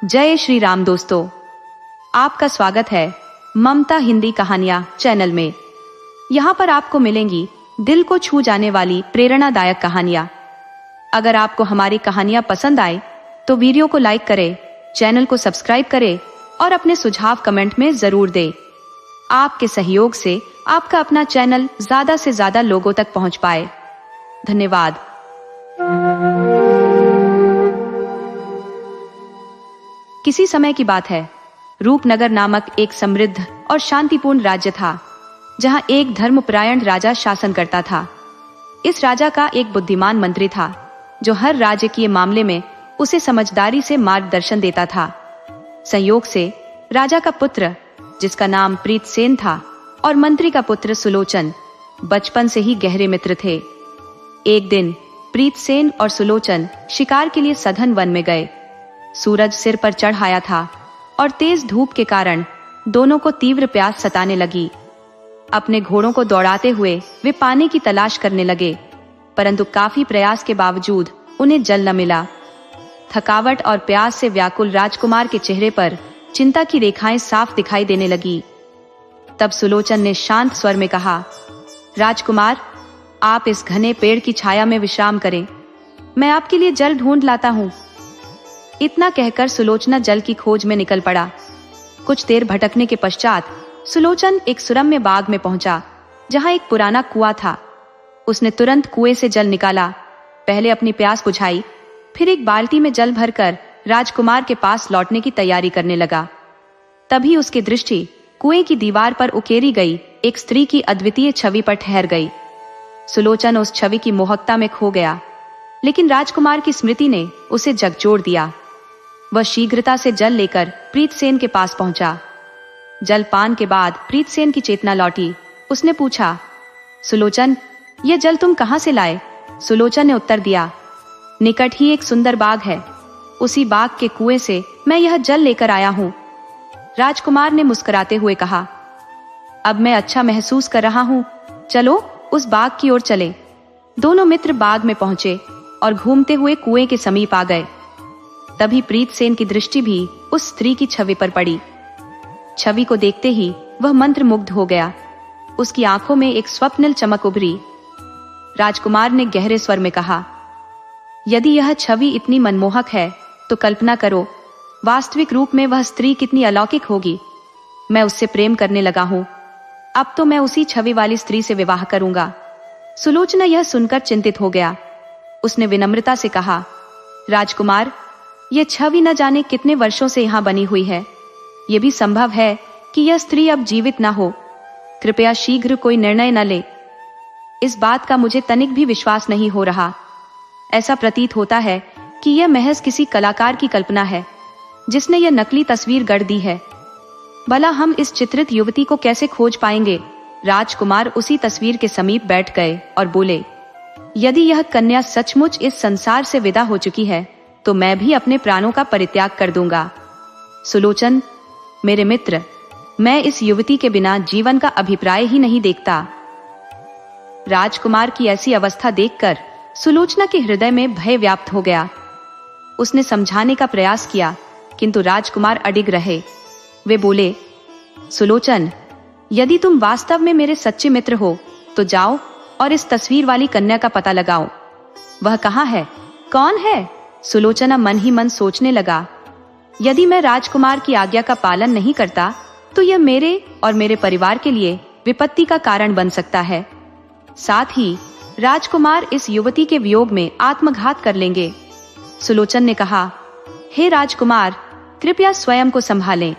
जय श्री राम दोस्तों, आपका स्वागत है ममता हिंदी कहानियां चैनल में। यहाँ पर आपको मिलेंगी दिल को छू जाने वाली प्रेरणादायक कहानियां। अगर आपको हमारी कहानियां पसंद आए तो वीडियो को लाइक करें, चैनल को सब्सक्राइब करें और अपने सुझाव कमेंट में जरूर दें। आपके सहयोग से आपका अपना चैनल ज्यादा से ज्यादा लोगों तक पहुंच पाए। धन्यवाद। किसी समय की बात है, रूपनगर नामक एक समृद्ध और शांतिपूर्ण राज्य था, जहां एक धर्मपरायण राजा शासन करता था। इस राजा का एक बुद्धिमान मंत्री था, जो हर राजकीय मामले में उसे समझदारी से मार्गदर्शन देता था। संयोग से राजा का पुत्र, जिसका नाम प्रीतसेन था, और मंत्री का पुत्र सुलोचन बचपन से ही गहरे मित्र थे। एक दिन प्रीतसेन और सुलोचन शिकार के लिए सघन वन में गए। सूरज सिर पर चढ़ आया था और तेज धूप के कारण दोनों को तीव्र प्यास सताने लगी। अपने घोड़ों को दौड़ाते हुए वे पानी की तलाश करने लगे, परंतु काफी प्रयास के बावजूद उन्हें जल न मिला। थकावट और प्यास से व्याकुल राजकुमार के चेहरे पर चिंता की रेखाएं साफ दिखाई देने लगी। तब सुलोचन ने शांत स्वर में कहा, राजकुमार, आप इस घने पेड़ की छाया में विश्राम करें, मैं आपके लिए जल ढूंढ लाता हूँ। इतना कहकर सुलोचना जल की खोज में निकल पड़ा। कुछ देर भटकने के पश्चात सुलोचन एक सुरम्य बाग में पहुंचा, जहां एक पुराना कुआं था। उसने तुरंत कुएं से जल निकाला, पहले अपनी प्यास बुझाई, फिर एक बाल्टी में जल भरकर राजकुमार के पास लौटने की तैयारी करने लगा। तभी उसकी दृष्टि कुएं की दीवार पर उकेरी गई एक स्त्री की अद्वितीय छवि पर ठहर गई। सुलोचन उस छवि की मोहकता में खो गया, लेकिन राजकुमार की स्मृति ने उसे झकझोर दिया। वह शीघ्रता से जल लेकर प्रीतसेन के पास पहुंचा। जलपान के बाद प्रीतसेन की चेतना लौटी। उसने पूछा, सुलोचन, यह जल तुम कहां से लाए? सुलोचन ने उत्तर दिया, निकट ही एक सुंदर बाग है, उसी बाग के कुएं से मैं यह जल लेकर आया हूं। राजकुमार ने मुस्कुराते हुए कहा, अब मैं अच्छा महसूस कर रहा हूं, चलो उस बाग की ओर चले। दोनों मित्र बाग में पहुंचे और घूमते हुए कुएं के समीप आ गए। तभी प्रीतसेन की दृष्टि भी उस स्त्री की छवि पर पड़ी। छवि को देखते ही वह मंत्रमुग्ध हो गया। उसकी आंखों में एक स्वप्निल चमक उभरी। राजकुमार ने गहरे स्वर में कहा, यदि यह छवि इतनी मनमोहक है तो कल्पना करो, वास्तविक रूप में वह स्त्री कितनी अलौकिक होगी। मैं उससे प्रेम करने लगा हूं। अब तो मैं उसी छवि वाली स्त्री से विवाह करूंगा। सुलोचना यह सुनकर चिंतित हो गया। उसने विनम्रता से कहा, राजकुमार, यह छवि न जाने कितने वर्षों से यहाँ बनी हुई है। यह भी संभव है कि यह स्त्री अब जीवित न हो। कृपया शीघ्र कोई निर्णय न ले। इस बात का मुझे तनिक भी विश्वास नहीं हो रहा। ऐसा प्रतीत होता है कि यह महज किसी कलाकार की कल्पना है, जिसने यह नकली तस्वीर गढ़ दी है। भला हम इस चित्रित युवती को कैसे खोज पाएंगे? राजकुमार उसी तस्वीर के समीप बैठ गए और बोले, यदि यह कन्या सचमुच इस संसार से विदा हो चुकी है तो मैं भी अपने प्राणों का परित्याग कर दूंगा। सुलोचन, मेरे मित्र, मैं इस युवती के बिना जीवन का अभिप्राय ही नहीं देखता। राजकुमार की ऐसी अवस्था देखकर सुलोचना के हृदय में भय व्याप्त हो गया। उसने समझाने का प्रयास किया, किंतु राजकुमार अडिग रहे। वे बोले, सुलोचन, यदि तुम वास्तव में मेरे सच्चे मित्र हो तो जाओ और इस तस्वीर वाली कन्या का पता लगाओ। वह कहाँ है? कौन है? सुलोचना मन ही मन सोचने लगा, यदि मैं राजकुमार की आज्ञा का पालन नहीं करता तो यह मेरे और मेरे परिवार के लिए विपत्ति का कारण बन सकता है। साथ ही राजकुमार इस युवती के वियोग में आत्मघात कर लेंगे। सुलोचन ने कहा, हे राजकुमार, कृपया स्वयं को संभालें।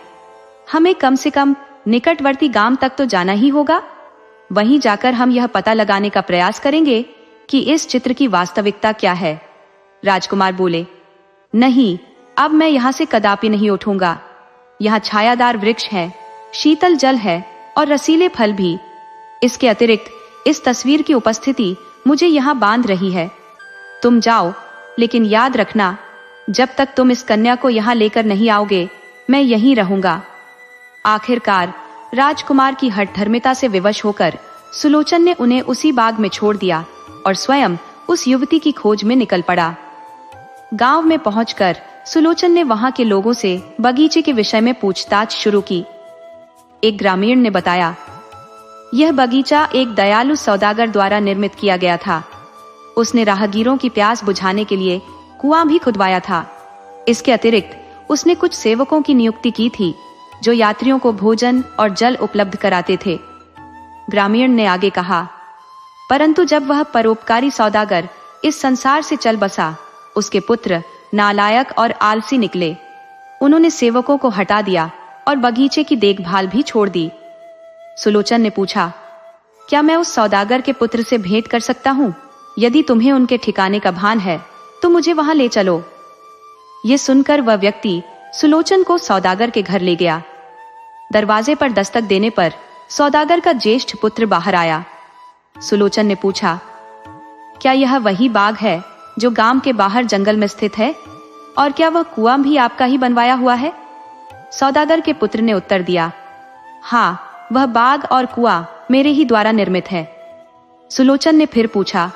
हमें कम से कम निकटवर्ती गांव तक तो जाना ही होगा। वहीं जाकर हम यह पता लगाने का प्रयास करेंगे कि इस चित्र की वास्तविकता क्या है। राजकुमार बोले, नहीं, अब मैं यहाँ से कदापि नहीं उठूंगा। यहाँ छायादार वृक्ष है, शीतल जल है और रसीले फल भी। इसके अतिरिक्त इस तस्वीर की उपस्थिति मुझे यहाँ बांध रही है। तुम जाओ, लेकिन याद रखना, जब तक तुम इस कन्या को यहाँ लेकर नहीं आओगे, मैं यहीं रहूंगा। आखिरकार राजकुमार की हठधर्मिता से विवश होकर सुलोचन ने उन्हें उसी बाग में छोड़ दिया और स्वयं उस युवती की खोज में निकल पड़ा। गांव में पहुंचकर सुलोचन ने वहां के लोगों से बगीचे के विषय में पूछताछ शुरू की। एक ग्रामीण ने बताया, यह बगीचा एक दयालु सौदागर द्वारा निर्मित किया गया था। उसने राहगीरों की प्यास बुझाने के लिए कुआं भी खुदवाया था। इसके अतिरिक्त उसने कुछ सेवकों की नियुक्ति की थी जो यात्रियों को भोजन और जल उपलब्ध कराते थे। ग्रामीण ने आगे कहा, परंतु जब वह परोपकारी सौदागर इस संसार से चल बसा, उसके पुत्र नालायक और आलसी निकले। उन्होंने सेवकों को हटा दिया और बगीचे की देखभाल भी छोड़ दी। सुलोचन ने पूछा, क्या मैं उस सौदागर के पुत्र से भेंट कर सकता हूँ? यदि तुम्हें उनके ठिकाने का भान है तो मुझे वहां ले चलो। ये सुनकर वह व्यक्ति सुलोचन को सौदागर के घर ले गया। दरवाजे पर दस्तक देने पर सौदागर का ज्येष्ठ पुत्र बाहर आया। सुलोचन ने पूछा, क्या यह वही बाग है जो गांव के बाहर जंगल में स्थित है, और क्या वह कुआं भी आपका ही बनवाया हुआ है? सौदागर के पुत्र ने उत्तर दिया, हाँ, वह बाग और कुआं मेरे ही द्वारा निर्मित है। सुलोचन ने फिर पूछा,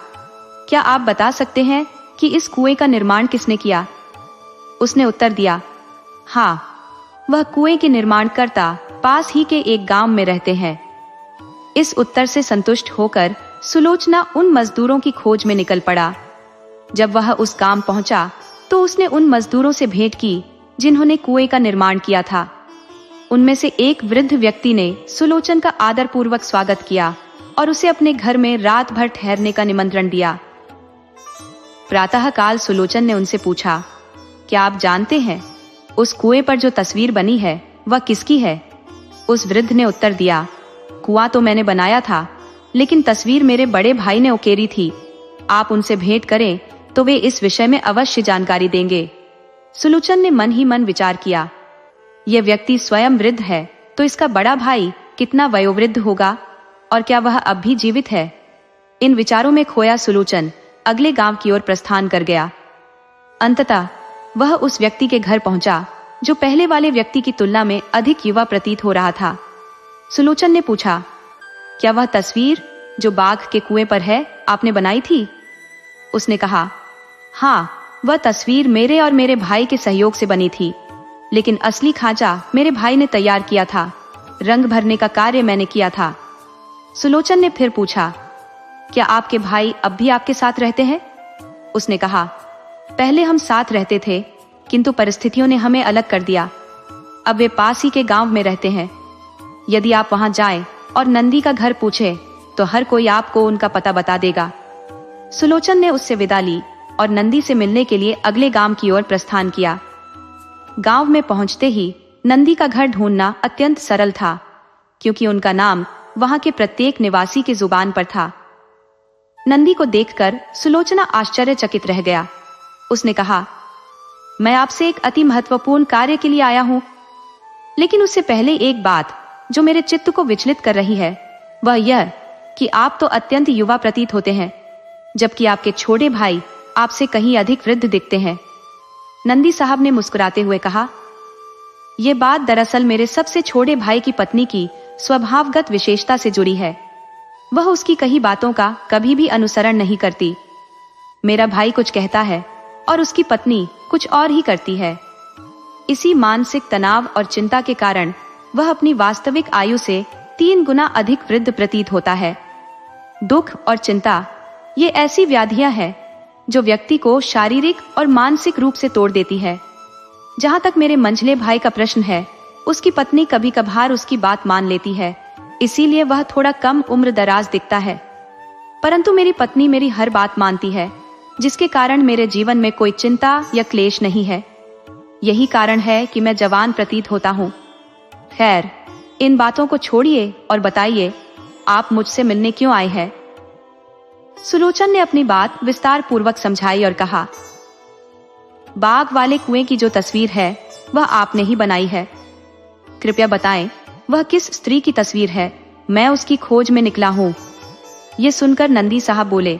क्या आप बता सकते हैं कि इस कुएं का निर्माण किसने किया? उसने उत्तर दिया, हाँ, वह कुएं के निर्माणकर्ता पास ही के एक गांव में रहते हैं। इस उत्तर से संतुष्ट होकर सुलोचना उन मजदूरों की खोज में निकल पड़ा। जब वह उस गांव पहुंचा तो उसने उन मजदूरों से भेंट की जिन्होंने कुएं का निर्माण किया था। उनमें से एक वृद्ध व्यक्ति ने सुलोचन का आदरपूर्वक स्वागत किया और उसे अपने घर में रात भर ठहरने का निमंत्रण दिया। प्रातःकाल सुलोचन ने उनसे पूछा, क्या आप जानते हैं उस कुएं पर जो तस्वीर बनी है वह किसकी है? उस वृद्ध ने उत्तर दिया, कुआं तो मैंने बनाया था, लेकिन तस्वीर मेरे बड़े भाई ने उकेरी थी। आप उनसे भेंट करें तो वे इस विषय में अवश्य जानकारी देंगे। सुलोचन ने मन ही मन विचार किया, यह व्यक्ति स्वयं वृद्ध है तो इसका बड़ा भाई कितना वयोवृद्ध होगा, और क्या वह अब भी जीवित है? इन विचारों में खोया सुलोचन अगले गांव की ओर प्रस्थान कर गया। अंततः वह उस व्यक्ति के घर पहुंचा जो पहले वाले व्यक्ति की तुलना में अधिक युवा प्रतीत हो रहा था। सुलोचन ने पूछा, क्या वह तस्वीर जो बाघ के कुएं पर है आपने बनाई थी? उसने कहा, हाँ, वह तस्वीर मेरे और मेरे भाई के सहयोग से बनी थी, लेकिन असली खांचा मेरे भाई ने तैयार किया था। रंग भरने का कार्य मैंने किया था। सुलोचन ने फिर पूछा, क्या आपके भाई अब भी आपके साथ रहते हैं? उसने कहा, पहले हम साथ रहते थे, किंतु परिस्थितियों ने हमें अलग कर दिया। अब वे पास ही के गांव में रहते हैं। यदि आप वहां जाएं और नंदी का घर पूछे तो हर कोई आपको उनका पता बता देगा। सुलोचन ने उससे विदा ली और नंदी से मिलने के लिए अगले गांव की ओर प्रस्थान किया। गांव में पहुंचते ही नंदी का घर ढूंढना अत्यंत सरल था, क्योंकि उनका नाम वहां के प्रत्येक निवासी की जुबान पर था। नंदी को देखकर सुलोचना आश्चर्यचकित रह गया। उसने कहा, मैं आपसे एक अति महत्वपूर्ण कार्य के लिए आया हूं, लेकिन उससे पहले एक बात जो मेरे चित्त को विचलित कर रही है, वह यह कि आप तो अत्यंत युवा प्रतीत होते हैं, जबकि आपके छोटे भाई आपसे कहीं अधिक वृद्ध दिखते हैं। नंदी साहब ने मुस्कुराते हुए कहा, यह बात दरअसल मेरे सबसे छोटे भाई की पत्नी की स्वभावगत विशेषता से जुड़ी है। वह उसकी कही बातों का कभी भी अनुसरण नहीं करती। मेरा भाई कुछ कहता है और उसकी पत्नी कुछ और ही करती है। इसी मानसिक तनाव और चिंता के कारण वह अपनी वास्तविक आयु से 3 गुना अधिक वृद्ध प्रतीत होता है। दुख और चिंता ये ऐसी व्याधियां हैं जो व्यक्ति को शारीरिक और मानसिक रूप से तोड़ देती है। जहां तक मेरे मंझले भाई का प्रश्न है, उसकी पत्नी कभी कभार उसकी बात मान लेती है, इसीलिए वह थोड़ा कम उम्र दराज दिखता है। परंतु मेरी पत्नी मेरी हर बात मानती है, जिसके कारण मेरे जीवन में कोई चिंता या क्लेश नहीं है। यही कारण है कि मैं जवान प्रतीत होता हूँ। खैर, इन बातों को छोड़िए और बताइए, आप मुझसे मिलने क्यों आए हैं? सुलोचन ने अपनी बात विस्तार पूर्वक समझाई और कहा, बाग वाले कुएं की जो तस्वीर है वह आपने ही बनाई है। कृपया बताएं, वह किस स्त्री की तस्वीर है? मैं उसकी खोज में निकला हूँ। ये सुनकर नंदी साहब बोले,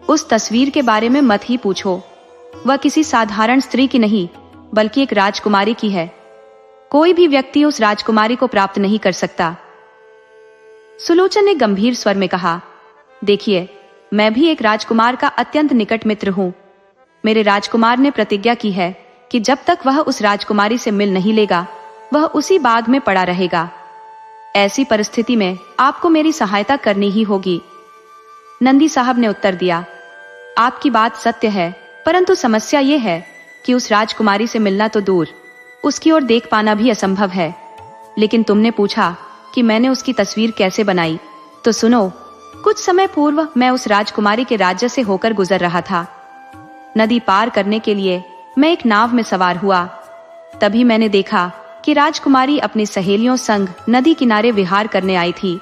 उस तस्वीर के बारे में मत ही पूछो। वह किसी साधारण स्त्री की नहीं, बल्कि एक राजकुमारी की है। कोई भी व्यक्ति उस राजकुमारी को प्राप्त नहीं कर सकता। सुलोचन ने गंभीर स्वर में कहा, देखिए, मैं भी एक राजकुमार का अत्यंत निकट मित्र हूं। मेरे राजकुमार ने प्रतिज्ञा की है कि जब तक वह उस राजकुमारी से मिल नहीं लेगा वह उसी बाग में पड़ा रहेगा। ऐसी परिस्थिति में आपको मेरी सहायता करनी ही होगी। नंदी साहब ने उत्तर दिया, आपकी बात सत्य है, परंतु समस्या ये है कि उस राजकुमारी से मिलना तो दूर, उसकी ओर देख पाना भी असंभव है। लेकिन तुमने पूछा कि मैंने उसकी तस्वीर कैसे बनाई, तो सुनो। कुछ समय पूर्व मैं उस राजकुमारी के राज्य से होकर गुजर रहा था। नदी पार करने के लिए मैं एक नाव में सवार हुआ। तभी मैंने देखा कि राजकुमारी अपनी सहेलियों संग नदी किनारे विहार करने आई थी।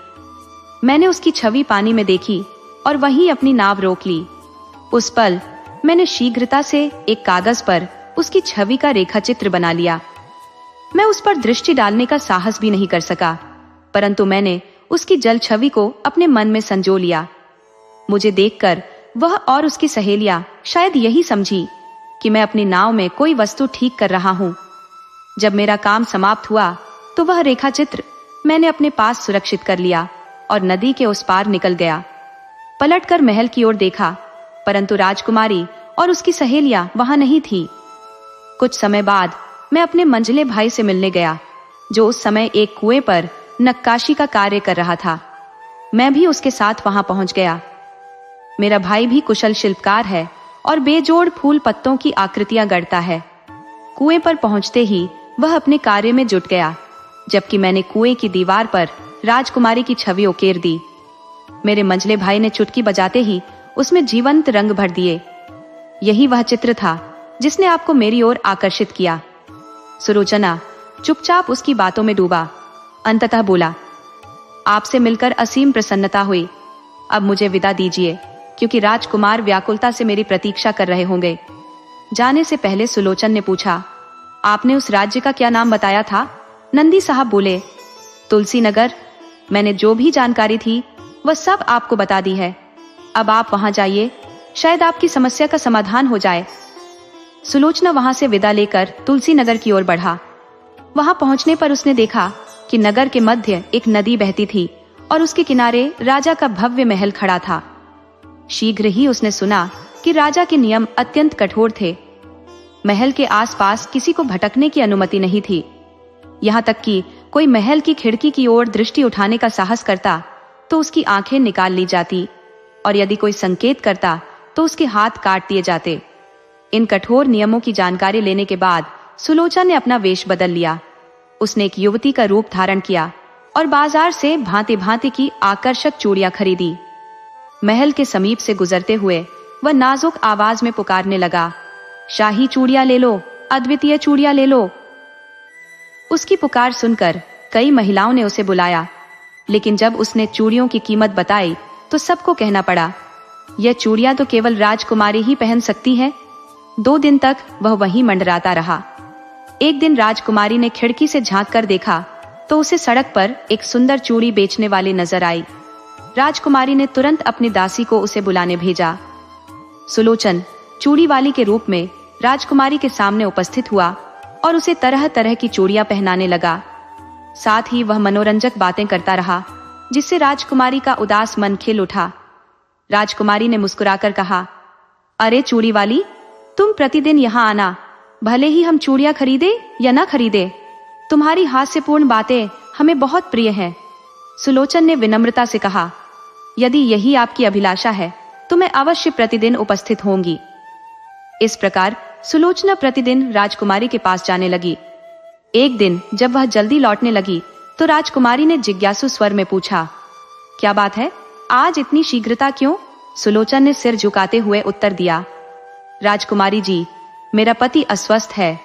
मैंने उसकी छवि पानी में देखी और वहीं अपनी नाव रोक ली। उस पल मैंने शीघ्रता से एक कागज पर उसकी छवि का रेखाचित्र बना लिया। मैं उस पर दृष्टि डालने का साहस भी नहीं कर सका, परंतु मैंने उसकी जल छवि को अपने मन में संजो लिया। मुझे देखकर वह और उसकी सहेलियां शायद यही समझी कि मैं अपनी नाव में कोई वस्तु ठीक कर रहा हूं। जब मेरा काम समाप्त हुआ तो वह रेखाचित्र मैंने अपने पास सुरक्षित कर लिया और नदी के उस पार निकल गया। पलटकर महल की ओर देखा, परंतु राजकुमारी और उसकी सहेलियां वहां नहीं थी। कुछ समय बाद मैं अपने मंझले भाई से मिलने गया, जो उस समय एक कुएं पर नक्काशी का कार्य कर रहा था। मैं भी उसके साथ वहां पहुंच गया। मेरा भाई भी कुशल शिल्पकार है और बेजोड़ फूल पत्तों की आकृतियां गढ़ता है। कुएं पर पहुंचते ही वह अपने कार्य में जुट गया, जबकि मैंने कुएं की दीवार पर राजकुमारी की छवि उकेर दी। मेरे मंझले भाई ने चुटकी बजाते ही उसमें जीवंत रंग भर दिए। यही वह चित्र था जिसने आपको मेरी ओर आकर्षित किया। सुलोचना चुपचाप उसकी बातों में डूबा। अंततः बोला, आपसे मिलकर असीम प्रसन्नता हुई। अब मुझे विदा दीजिए, क्योंकि राजकुमार व्याकुलता से मेरी प्रतीक्षा कर रहे होंगे। जाने से पहले सुलोचन ने पूछा, आपने उस राज्य का क्या नाम बताया था? नंदी साहब बोले, तुलसी नगर। मैंने जो भी जानकारी थी वह सब आपको बता दी है। अब आप वहां जाइए, शायद आपकी समस्या का समाधान हो जाए। सुलोचना वहां से विदा लेकर तुलसी नगर की ओर बढ़ा। वहां पहुंचने पर उसने देखा कि नगर के मध्य एक नदी बहती थी और उसके किनारे राजा का भव्य महल खड़ा था। शीघ्र ही उसने सुना कि राजा के नियम अत्यंत कठोर थे। महल के आसपास किसी को भटकने की अनुमति नहीं थी। यहाँ तक कि कोई महल की खिड़की की ओर दृष्टि उठाने का साहस करता तो उसकी आंखें निकाल ली जाती, और यदि कोई संकेत करता तो उसके हाथ काट दिए जाते। इन कठोर नियमों की जानकारी लेने के बाद सुलोचना ने अपना वेश बदल लिया। उसने एक युवती का रूप धारण किया और बाजार से भांति भांति की आकर्षक चूड़ियां खरीदी। महल के समीप से गुजरते हुए वह नाजुक आवाज में पुकारने लगा, शाही चूड़ियां ले लो, अद्वितीय चूड़ियां ले लो। उसकी पुकार सुनकर कई महिलाओं ने उसे बुलाया, लेकिन जब उसने चूड़ियों की कीमत बताई तो सबको कहना पड़ा, यह चूड़ियां तो केवल राजकुमारी ही पहन सकती है। 2 दिन तक वह वहीं मंडराता रहा। एक दिन राजकुमारी ने खिड़की से झांक कर देखा तो उसे सड़क पर एक सुंदर चूड़ी बेचने वाली नजर आई। राजकुमारी ने तुरंत अपनी दासी को उसे बुलाने भेजा। सुलोचन चूड़ी वाली के रूप में राजकुमारी के सामने उपस्थित हुआ और उसे तरह तरह की चूड़ियां पहनाने लगा। साथ ही वह मनोरंजक बातें करता रहा, जिससे राजकुमारी का उदास मन खिल उठा। राजकुमारी ने मुस्कुराकर कहा, अरे चूड़ी वाली, तुम प्रतिदिन यहाँ आना, भले ही हम चूड़ियां खरीदे या न खरीदे। तुम्हारी हास्यपूर्ण बातें हमें बहुत प्रिय हैं। सुलोचन ने विनम्रता से कहा, यदि यही आपकी अभिलाषा है तो मैं अवश्य प्रतिदिन उपस्थित होंगी। इस प्रकार सुलोचना प्रतिदिन राजकुमारी के पास जाने लगी। एक दिन जब वह जल्दी लौटने लगी तो राजकुमारी ने जिज्ञासु स्वर में पूछा, क्या बात है, आज इतनी शीघ्रता क्यों? सुलोचन ने सिर झुकाते हुए उत्तर दिया, राजकुमारी जी, मेरा पति अस्वस्थ है।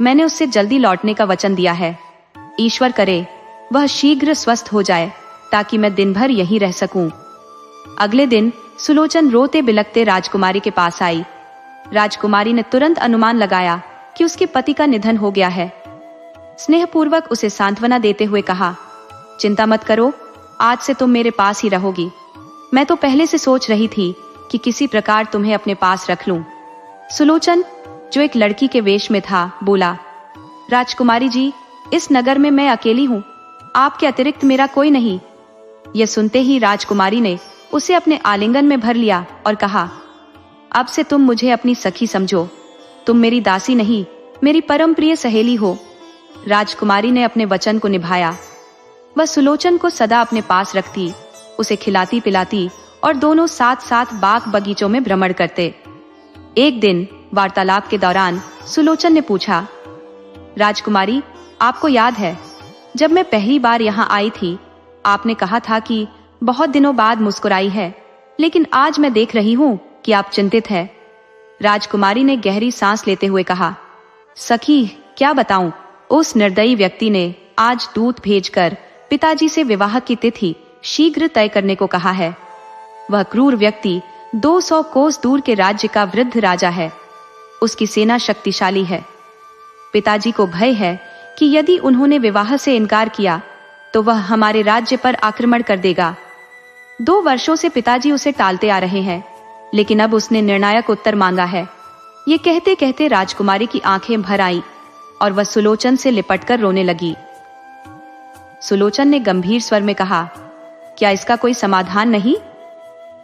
मैंने उससे जल्दी लौटने का वचन दिया है। ईश्वर करे वह शीघ्र स्वस्थ हो जाए ताकि मैं दिन भर यहीं रह सकूं। अगले दिन सुलोचन रोते बिलखते राजकुमारी के पास आई। राजकुमारी ने तुरंत अनुमान लगाया कि उसके पति का निधन हो गया है। स्नेहपूर्वक उसे सांत्वना देते हुए कहा, चिंता मत करो, आज से तुम मेरे पास ही रहोगी। मैं तो पहले से सोच रही थी कि किसी प्रकार तुम्हें अपने पास रख लूं। सुलोचन, जो एक लड़की के वेश में था, बोला, राजकुमारी जी, इस नगर में मैं अकेली हूँ, आपके अतिरिक्त मेरा कोई नहीं। यह सुनते ही राजकुमारी ने उसे अपने आलिंगन में भर लिया और कहा, अब से तुम मुझे अपनी सखी समझो। तुम मेरी दासी नहीं मेरी परम प्रिय सहेली हो। राजकुमारी ने अपने वचन को निभाया। वह सुलोचन को सदा अपने पास रखती, उसे खिलाती पिलाती और दोनों साथ साथ बाग बगीचों में भ्रमण करते। एक दिन वार्तालाप के दौरान सुलोचन ने पूछा, राजकुमारी, आपको याद है जब मैं पहली बार यहाँ आई थी, आपने कहा था कि बहुत दिनों बाद मुस्कुराई है, लेकिन आज मैं देख रही हूँ कि आप चिंतित है। राजकुमारी ने गहरी सांस लेते हुए कहा, सखी, क्या बताऊं, उस निर्दयी व्यक्ति ने आज दूत भेजकर पिताजी से विवाह की तिथि शीघ्र तय करने को कहा है। वह क्रूर व्यक्ति 200 कोस दूर के राज्य का वृद्ध राजा है। उसकी सेना शक्तिशाली है। पिताजी को भय है कि यदि उन्होंने विवाह से इनकार किया तो वह हमारे राज्य पर आक्रमण कर देगा। 2 वर्षों से पिताजी उसे टालते आ रहे हैं, लेकिन अब उसने निर्णायक उत्तर मांगा है। ये कहते कहते राजकुमारी की आंखें भर आईं और वह सुलोचन से लिपटकर रोने लगी। सुलोचन ने गंभीर स्वर में कहा, क्या इसका कोई समाधान नहीं?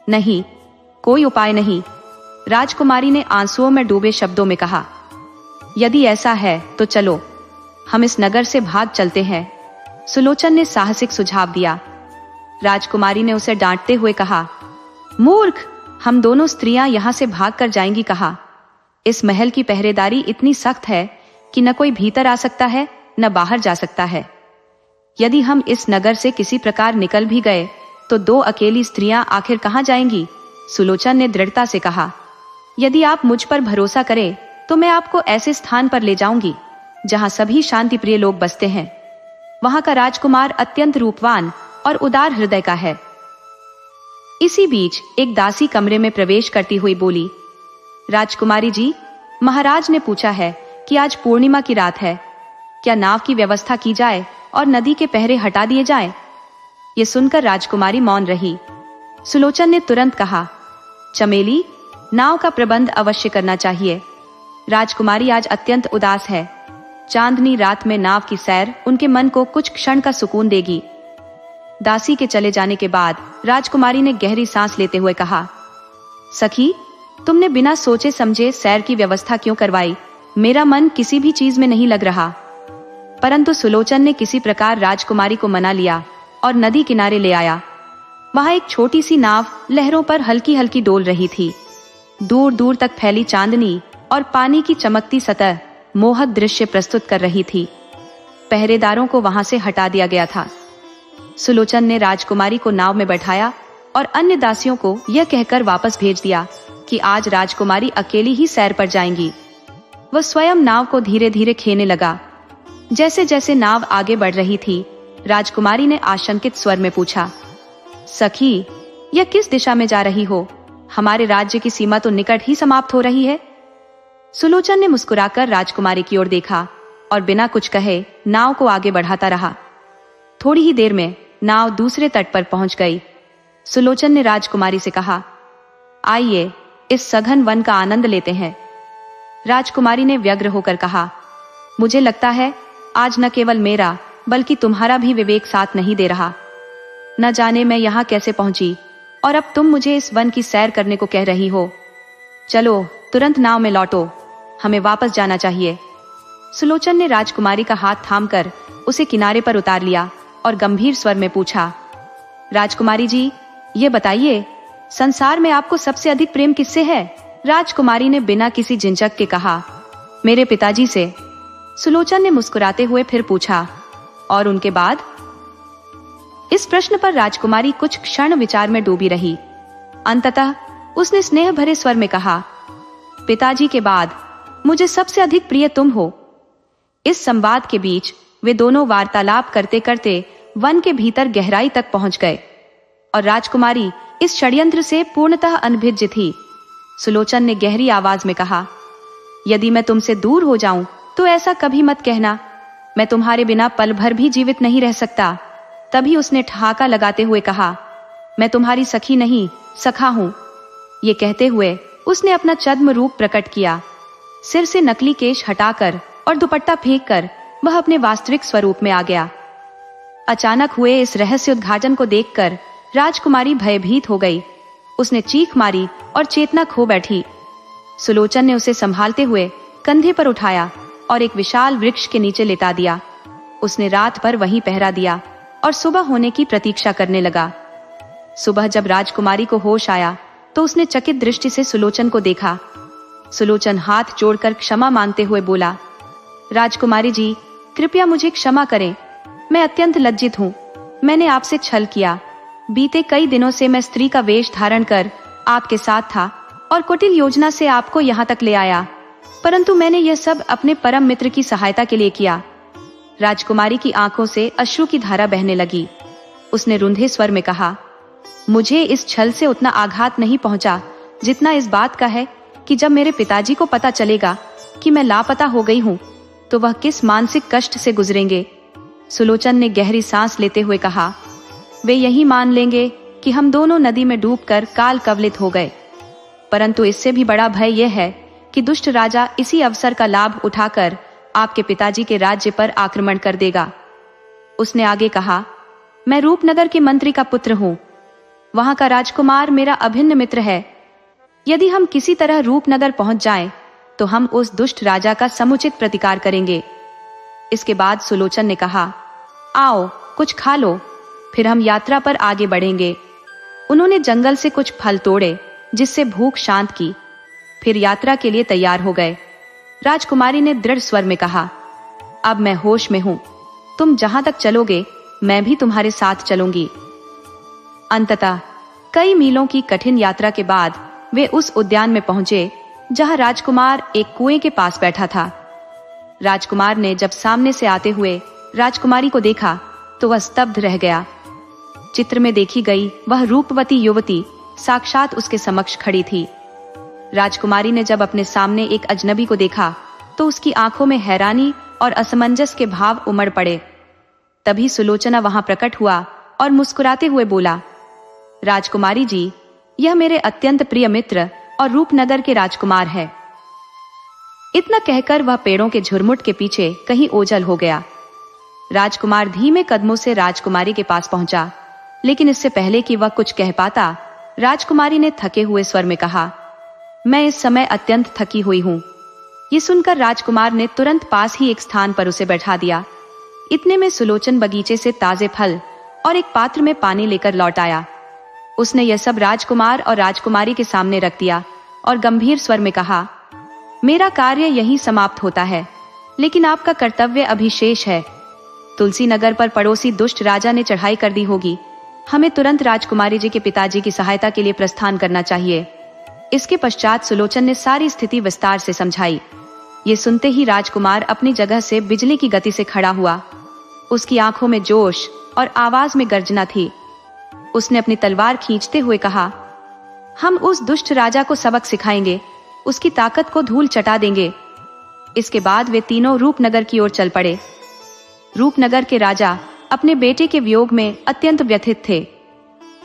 नहीं, कोई उपाय नहीं, राजकुमारी ने आंसुओं में डूबे शब्दों में कहा। यदि ऐसा है तो चलो, हम इस नगर से भाग चलते हैं, सुलोचन ने साहसिक सुझाव दिया। राजकुमारी ने उसे डांटते हुए कहा, मूर्ख, हम दोनों स्त्रियां यहां से भागकर जाएंगी कहा। इस महल की पहरेदारी इतनी सख्त है कि न कोई भीतर आ सकता है न बाहर जा सकता है। यदि हम इस नगर से किसी प्रकार निकल भी गए तो 2 अकेली स्त्रियां आखिर कहां जाएंगी? सुलोचन ने दृढ़ता से कहा। यदि आप मुझ पर भरोसा करें तो मैं आपको ऐसे स्थान पर ले जाऊंगी जहां सभी शांति प्रिय लोग बसते हैं। वहां का राजकुमार अत्यंत रूपवान और उदार हृदय का है। इसी बीच एक दासी कमरे में प्रवेश करती हुई बोली, राजकुमारी जी, महाराज ने पूछा है कि आज पूर्णिमा की रात है, क्या नाव की व्यवस्था की जाए और नदी के पहरे हटा दिए जाएं? ये सुनकर राजकुमारी मौन रही। सुलोचन ने तुरंत कहा, चमेली, नाव का प्रबंध अवश्य करना चाहिए। राजकुमारी आज अत्यंत उदास है। चांदनी रात में नाव की सैर उनके मन को कुछ क्षण का सुकून देगी। दासी के चले जाने के बाद राजकुमारी ने गहरी सांस लेते हुए कहा, सखी, तुमने बिना सोचे समझे सैर की व्यवस्था क्यों करवाई? मेरा मन किसी भी चीज में नहीं लग रहा। परंतु सुलोचन ने किसी प्रकार राजकुमारी को मना लिया और नदी किनारे ले आया। वहां एक छोटी सी नाव लहरों पर हल्की हल्की डोल रही थी। दूर दूर तक फैली चांदनी और पानी की चमकती सतह मोहक दृश्य प्रस्तुत कर रही थी। पहरेदारों को वहां से हटा दिया गया था। सुलोचन ने राजकुमारी को नाव में बैठाया और अन्य दासियों को यह कहकर वापस भेज दिया कि आज राजकुमारी अकेली ही सैर पर जाएंगी। वह स्वयं नाव को धीरे धीरे खेने लगा। जैसे जैसे नाव आगे बढ़ रही थी, राजकुमारी ने आशंकित स्वर में पूछा, सखी, यह किस दिशा में जा रही हो? हमारे राज्य की सीमा तो निकट ही समाप्त हो रही है। सुलोचन ने मुस्कुराकर राजकुमारी की ओर देखा और बिना कुछ कहे नाव को आगे बढ़ाता रहा। थोड़ी ही देर में नाव दूसरे तट पर पहुंच गई। सुलोचन ने राजकुमारी से कहा, आइए इस सघन वन का आनंद लेते हैं। राजकुमारी ने व्यग्र होकर कहा, मुझे लगता है आज न केवल मेरा बल्कि तुम्हारा भी विवेक साथ नहीं दे रहा। न जाने मैं यहाँ कैसे पहुंची और अब तुम मुझे इस वन की सैर करने को कह रही हो। चलो तुरंत नाव में लौटो, हमें वापस जाना चाहिए। सुलोचन ने राजकुमारी का हाथ थामकर उसे किनारे पर उतार लिया और गंभीर स्वर में पूछा, राजकुमारी जी, ये बताइए, संसार में आपको सबसे अधिक प्रेम किससे है? राजकुमारी ने बिना किसी झिझक के कहा, मेरे पिताजी से। सुलोचन ने मुस्कुराते हुए फिर पूछा, और उनके बाद? इस प्रश्न पर राजकुमारी कुछ क्षण विचार में डूबी रही। अंततः उसने स्नेह भरे स्वर में कहा, पिताजी के बाद मुझे सबसे अधिक प्रिय तुम हो। इस संवाद के बीच वे दोनों वार्तालाप करते करते वन के भीतर गहराई तक पहुंच गए और राजकुमारी इस षड्यंत्र से पूर्णतः अनभिज्ञ थी। सुलोचन ने गहरी आवाज में कहा, यदि मैं तुमसे दूर हो जाऊं तो ऐसा कभी मत कहना। मैं तुम्हारे बिना पल भर भी जीवित नहीं रह सकता। तभी उसने ठहाका लगाते हुए कहा, मैं तुम्हारी सखी नहीं, सखा हूं। ये कहते हुए उसने अपना छद्म रूप प्रकट किया। सिर से नकली केश हटाकर और दुपट्टा फेंककर वह अपने वास्तविक स्वरूप में आ गया। अचानक हुए इस रहस्य उद्घाटन को देखकर राजकुमारी भयभीत हो गई। उसने चीख मारी और चेतना खो बैठी। सुलोचन ने उसे संभालते हुए कंधे पर उठाया और एक विशाल वृक्ष के नीचे लेटा दिया। उसने रात भर वहीं पहरा दिया और सुबह होने की प्रतीक्षा करने लगा। सुबह जब राजकुमारी को होश आया तो उसने चकित दृष्टि से सुलोचन को देखा। सुलोचन हाथ जोड़कर क्षमा मांगते हुए बोला, राजकुमारी जी, कृपया मुझे क्षमा करें। मैं अत्यंत लज्जित हूँ। मैंने आपसे छल किया। बीते कई दिनों से मैं स्त्री का वेश धारण कर आपके साथ था और कुटिल योजना से आपको यहाँ तक ले आया, परंतु मैंने यह सब अपने परम मित्र की सहायता के लिए किया। राजकुमारी की आंखों से अश्रु की धारा बहने लगी। उसने रुंधे स्वर में कहा, मुझे इस छल से उतना आघात नहीं पहुंचा जितना इस बात का है कि जब मेरे पिताजी को पता चलेगा कि मैं लापता हो गई हूँ तो वह किस मानसिक कष्ट से गुजरेंगे। सुलोचन ने गहरी सांस लेते हुए कहा, वे यही मान लेंगे कि हम दोनों नदी में डूबकर काल कवलित हो गए, परंतु इससे भी बड़ा भय यह है कि दुष्ट राजा इसी अवसर का लाभ उठाकर आपके पिताजी के राज्य पर आक्रमण कर देगा। उसने आगे कहा, मैं रूपनगर के मंत्री का पुत्र हूँ। वहां का राजकुमार मेरा अभिन्न मित्र है। यदि हम किसी तरह रूपनगर पहुंच जाएं, तो हम उस दुष्ट राजा का समुचित प्रतिकार करेंगे। इसके बाद सुलोचन ने कहा, आओ कुछ खा लो, फिर हम यात्रा पर आगे बढ़ेंगे। उन्होंने जंगल से कुछ फल तोड़े जिससे भूख शांत की, फिर यात्रा के लिए तैयार हो गए। राजकुमारी ने दृढ़ स्वर में कहा, अब मैं होश में हूं। तुम जहां तक चलोगे मैं भी तुम्हारे साथ चलूंगी। अंततः कई मीलों की कठिन यात्रा के बाद वे उस उद्यान में पहुंचे जहां राजकुमार एक कुएं के पास बैठा था। राजकुमार ने जब सामने से आते हुए राजकुमारी को देखा तो वह स्तब्ध रह गया। चित्र में देखी गई वह रूपवती युवती साक्षात उसके समक्ष खड़ी थी। राजकुमारी ने जब अपने सामने एक अजनबी को देखा तो उसकी आंखों में हैरानी और असमंजस के भाव उमड़ पड़े। तभी सुलोचना वहां प्रकट हुआ और मुस्कुराते हुए बोला, राजकुमारी जी, यह मेरे अत्यंत प्रिय मित्र और रूपनगर के राजकुमार है। इतना कहकर वह पेड़ों के झुरमुट के पीछे कहीं ओझल हो गया। राजकुमार धीमे कदमों से राजकुमारी के पास पहुंचा, लेकिन इससे पहले कि वह कुछ कह पाता, राजकुमारी ने थके हुए स्वर में कहा, मैं इस समय अत्यंत थकी हुई हूं। ये सुनकर राजकुमार ने तुरंत पास ही एक स्थान पर उसे बैठा दिया। इतने में सुलोचन बगीचे से ताजे फल और एक पात्र में पानी लेकर लौट आया। उसने यह सब राजकुमार और राजकुमारी के सामने रख दिया और गंभीर स्वर में कहा, मेरा कार्य यहीं समाप्त होता है, लेकिन आपका कर्तव्य अभी शेष है। तुलसी नगर पर पड़ोसी दुष्ट राजा ने चढ़ाई कर दी होगी। हमें तुरंत राजकुमारी जी के पिताजी की सहायता के लिए प्रस्थान करना चाहिए। इसके पश्चात सुलोचन ने सारी स्थिति विस्तार से समझाई। ये सुनते ही राजकुमार अपनी जगह से बिजली की गति से खड़ा हुआ। उसकी आंखों में जोश और आवाज में गर्जना थी। उसने अपनी तलवार खींचते हुए कहा, हम उस दुष्ट राजा को सबक सिखाएंगे, उसकी ताकत को धूल चटा देंगे। इसके बाद वे तीनों रूपनगर की ओर चल पड़े। रूपनगर के राजा अपने बेटे के वियोग में अत्यंत व्यथित थे,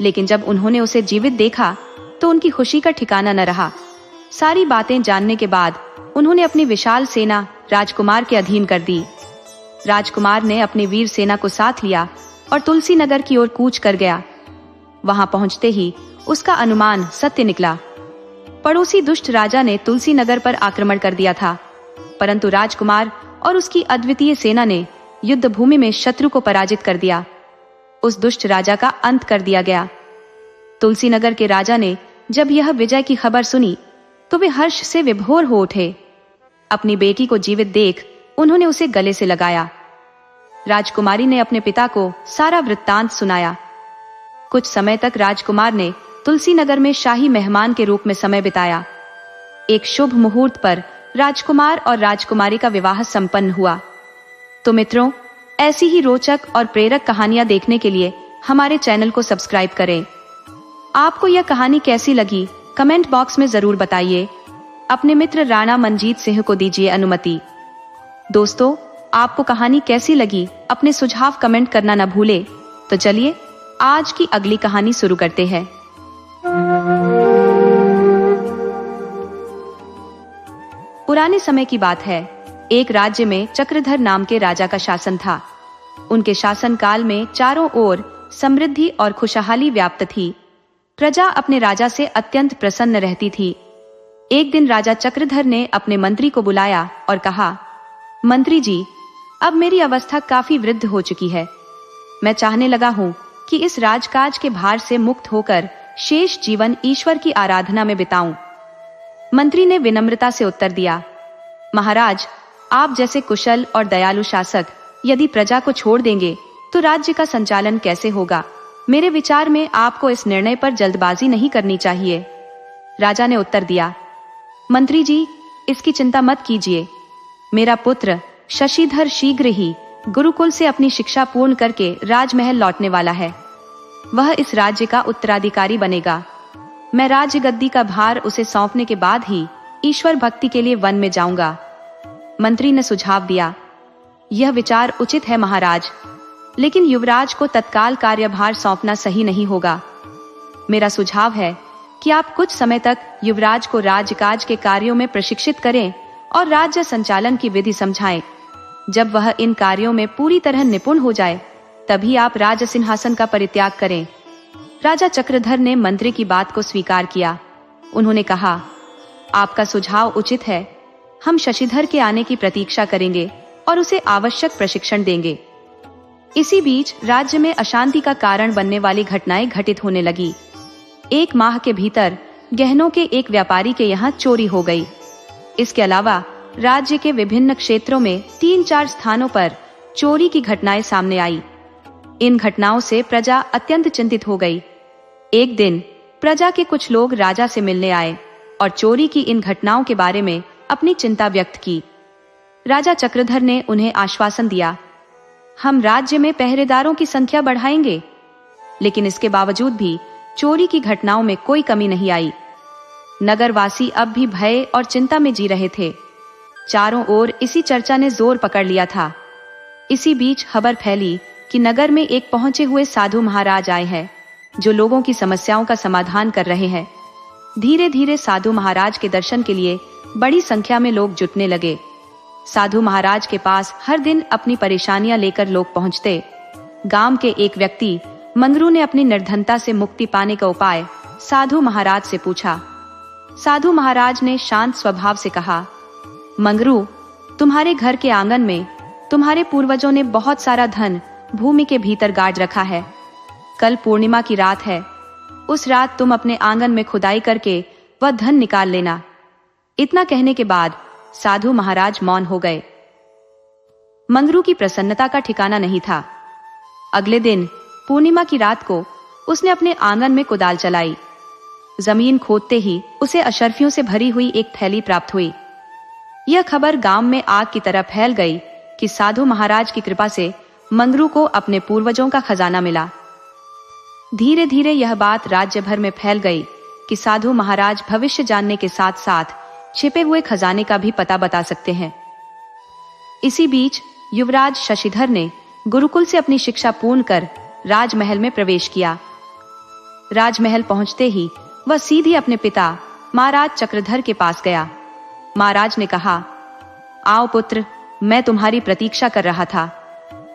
लेकिन जब उन्होंने उसे जीवित देखा तो उनकी खुशी का ठिकाना न रहा। सारी बातें जानने के बाद उन्होंने अपनी विशाल सेना राजकुमार के अधीन कर दी। राजकुमार ने अपनी वीर सेना को साथ लिया और तुलसी नगर की ओर कूच कर गया। वहां पहुंचते ही उसका अनुमान सत्य निकला। पड़ोसी दुष्ट राजा ने तुलसी नगर पर आक्रमण कर दिया था, परंतु राजकुमार और उसकी अद्वितीय सेना ने युद्ध भूमि में शत्रु को पराजित कर दिया। उस दुष्ट राजा का अंत कर दिया गया। तुलसी नगर के राजा ने जब यह विजय की खबर सुनी तो वे हर्ष से विभोर हो उठे। अपनी बेटी को जीवित देख उन्होंने उसे गले से लगाया। राजकुमारी ने अपने पिता को सारा वृत्तांत सुनाया। कुछ समय तक राजकुमार ने तुलसी नगर में शाही मेहमान के रूप में समय बिताया। एक शुभ मुहूर्त पर राजकुमार और राजकुमारी का विवाह संपन्न हुआ। तो मित्रों, ऐसी ही रोचक और प्रेरक कहानियां देखने के लिए हमारे चैनल को सब्सक्राइब करें। आपको यह कहानी कैसी लगी कमेंट बॉक्स में जरूर बताइए। अपने मित्र राणा मंजीत सिंह को दीजिए अनुमति। दोस्तों, आपको कहानी कैसी लगी अपने सुझाव कमेंट करना न भूले। तो चलिए आज की अगली कहानी शुरू करते हैं। पुराने समय की बात है। एक राज्य में चक्रधर नाम के राजा का शासन था। उनके शासन काल में चारों ओर समृद्धि और खुशहाली व्याप्त थी। प्रजा अपने राजा से अत्यंत प्रसन्न रहती थी। एक दिन राजा चक्रधर ने अपने मंत्री को बुलाया और कहा, मंत्री जी, अब मेरी अवस्था काफी वृद्ध हो चुकी है। मैं चाहने लगा हूँ कि इस राजकाज के भार से मुक्त होकर शेष जीवन ईश्वर की आराधना में बिताऊं। मंत्री ने विनम्रता से उत्तर दिया, महाराज, आप जैसे कुशल और दयालु शासक यदि प्रजा को छोड़ देंगे तो राज्य का संचालन कैसे होगा? मेरे विचार में आपको इस निर्णय पर जल्दबाजी नहीं करनी चाहिए। राजा ने उत्तर दिया, मंत्री जी, इसकी चिंता मत कीजिए। मेरा पुत्र शशिधर शीघ्र ही गुरुकुल से अपनी शिक्षा पूर्ण करके राजमहल लौटने वाला है। वह इस राज्य का उत्तराधिकारी बनेगा। मैं राज्य गद्दी का भार उसे सौंपने के बाद ही ईश्वर भक्ति के लिए वन में जाऊंगा। मंत्री ने सुझाव दिया, यह विचार उचित है महाराज, लेकिन युवराज को तत्काल कार्यभार सौंपना सही नहीं होगा। मेरा सुझाव है कि आप कुछ समय तक युवराज को राजकाज के कार्यों में प्रशिक्षित करें और राज्य संचालन की विधि समझाएं। जब वह इन कार्यों में पूरी तरह निपुण हो जाए, तभी आप राज सिंहासन का परित्याग करें। राजा चक्रधर ने मंत्री की बात को स्वीकार किया। उन्होंने कहा, आपका सुझाव उचित है। हम शशिधर के आने की प्रतीक्षा करेंगे और उसे आवश्यक प्रशिक्षण देंगे। इसी बीच राज्य में अशांति का कारण बनने वाली घटनाएं घटित होने लगी। 1 माह के भीतर गहनों के एक व्यापारी के यहाँ चोरी हो गई। इसके अलावा राज्य के विभिन्न क्षेत्रों में 3-4 स्थानों पर चोरी की घटनाएं सामने आई। इन घटनाओं से प्रजा अत्यंत चिंतित हो गई। एक दिन प्रजा के कुछ लोग राजा से मिलने आए और चोरी की इन घटनाओं के बारे में अपनी चिंता व्यक्त की। राजा चक्रधर ने उन्हें आश्वासन दिया, हम राज्य में पहरेदारों की संख्या बढ़ाएंगे। लेकिन इसके बावजूद भी चोरी की घटनाओं में कोई कमी नहीं आई। नगरवासी अब भी भय और चिंता में जी रहे थे। चारों ओर इसी चर्चा ने जोर पकड़ लिया था। इसी बीच खबर फैली कि नगर में एक पहुंचे हुए साधु महाराज आए हैं, जो लोगों की समस्याओं का समाधान कर रहे हैं। धीरे धीरे साधु महाराज के दर्शन के लिए बड़ी संख्या में लोग जुटने लगे। साधु महाराज के पास हर दिन अपनी परेशानियां लेकर लोग पहुंचते। गांव के एक व्यक्ति मंगरू ने अपनी निर्धनता से मुक्ति पाने का उपाय साधु महाराज से पूछा। साधु महाराज ने शांत स्वभाव से कहा, मंगरू, तुम्हारे घर के आंगन में तुम्हारे पूर्वजों ने बहुत सारा धन भूमि के भीतर गाड़ रखा है। कल पूर्णिमा की रात है। उस रात तुम अपने आंगन में खुदाई करके वह धन निकाल लेना। इतना कहने के बाद साधु महाराज मौन हो गए। मंगरू की प्रसन्नता का ठिकाना नहीं था। अगले दिन पूर्णिमा की रात को उसने अपने आंगन में कुदाल चलाई। जमीन खोदते ही उसे अशर्फियों से भरी हुई एक थैली प्राप्त हुई। यह खबर गांव में आग की तरह फैल गई कि साधु महाराज की कृपा से मंगरू को अपने पूर्वजों का खजाना मिला। धीरे धीरे यह बात राज्य भर में फैल गई कि साधु महाराज भविष्य जानने के साथ साथ छिपे हुए खजाने का भी पता बता सकते हैं। इसी बीच युवराज शशिधर ने गुरुकुल से अपनी शिक्षा पूर्ण कर राजमहल में प्रवेश किया। राजमहल पहुंचते ही वह सीधे अपने पिता महाराज चक्रधर के पास गया। महाराज ने कहा, आओ पुत्र, मैं तुम्हारी प्रतीक्षा कर रहा था।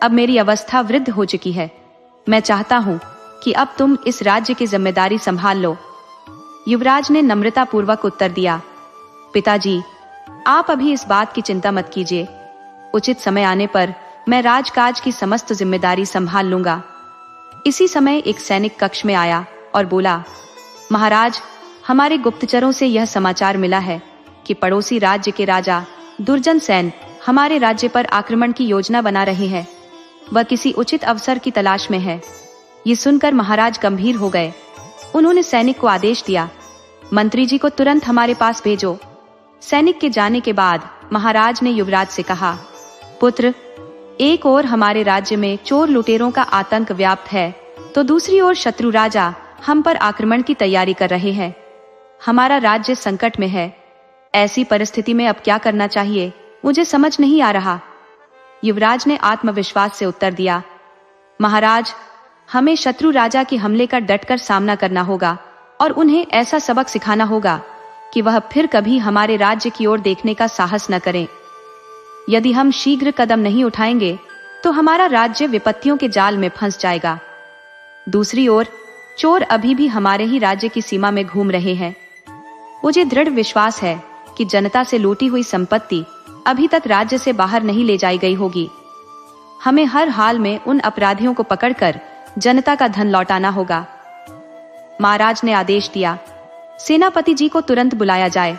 अब मेरी अवस्था वृद्ध हो चुकी है। मैं चाहता हूँ कि अब तुम इस राज्य की जिम्मेदारी संभाल लो। युवराज ने नम्रता पूर्वक उत्तर दिया, पिताजी, आप अभी इस बात की चिंता मत कीजिए। उचित समय आने पर मैं राजकाज की समस्त जिम्मेदारी संभाल लूंगा। इसी समय एक सैनिक कक्ष में आया और बोला, महाराज, हमारे गुप्तचरों से यह समाचार मिला है कि पड़ोसी राज्य के राजा दुर्जन सेन हमारे राज्य पर आक्रमण की योजना बना रहे हैं। वह किसी उचित अवसर की तलाश में है। ये सुनकर महाराज गंभीर हो गए। उन्होंने सैनिक को आदेश दिया, मंत्री जी को तुरंत हमारे पास भेजो। सैनिक के जाने के बाद महाराज ने युवराज से कहा, पुत्र, एक ओर हमारे राज्य में चोर लुटेरों का आतंक व्याप्त है, तो दूसरी ओर शत्रु राजा हम पर आक्रमण की तैयारी कर रहे हैं। हमारा राज्य संकट में है। ऐसी परिस्थिति में अब क्या करना चाहिए, मुझे समझ नहीं आ रहा। युवराज ने आत्मविश्वास से उत्तर दिया, महाराज, हमें शत्रु राजा के हमले का डटकर सामना करना होगा और उन्हें ऐसा सबक सिखाना होगा कि वह फिर कभी हमारे राज्य की ओर देखने का साहस न करें। यदि हम शीघ्र कदम नहीं उठाएंगे तो हमारा राज्य विपत्तियों के जाल में फंस जाएगा। दूसरी ओर चोर अभी भी हमारे ही राज्य की सीमा में घूम रहे हैं। मुझे दृढ़ विश्वास है कि जनता से लूटी हुई संपत्ति अभी तक राज्य से बाहर नहीं ले जाई गई होगी। हमें हर हाल में उन अपराधियों को पकड़कर जनता का धन लौटाना होगा। महाराज ने आदेश दिया, सेनापति जी को तुरंत बुलाया जाए।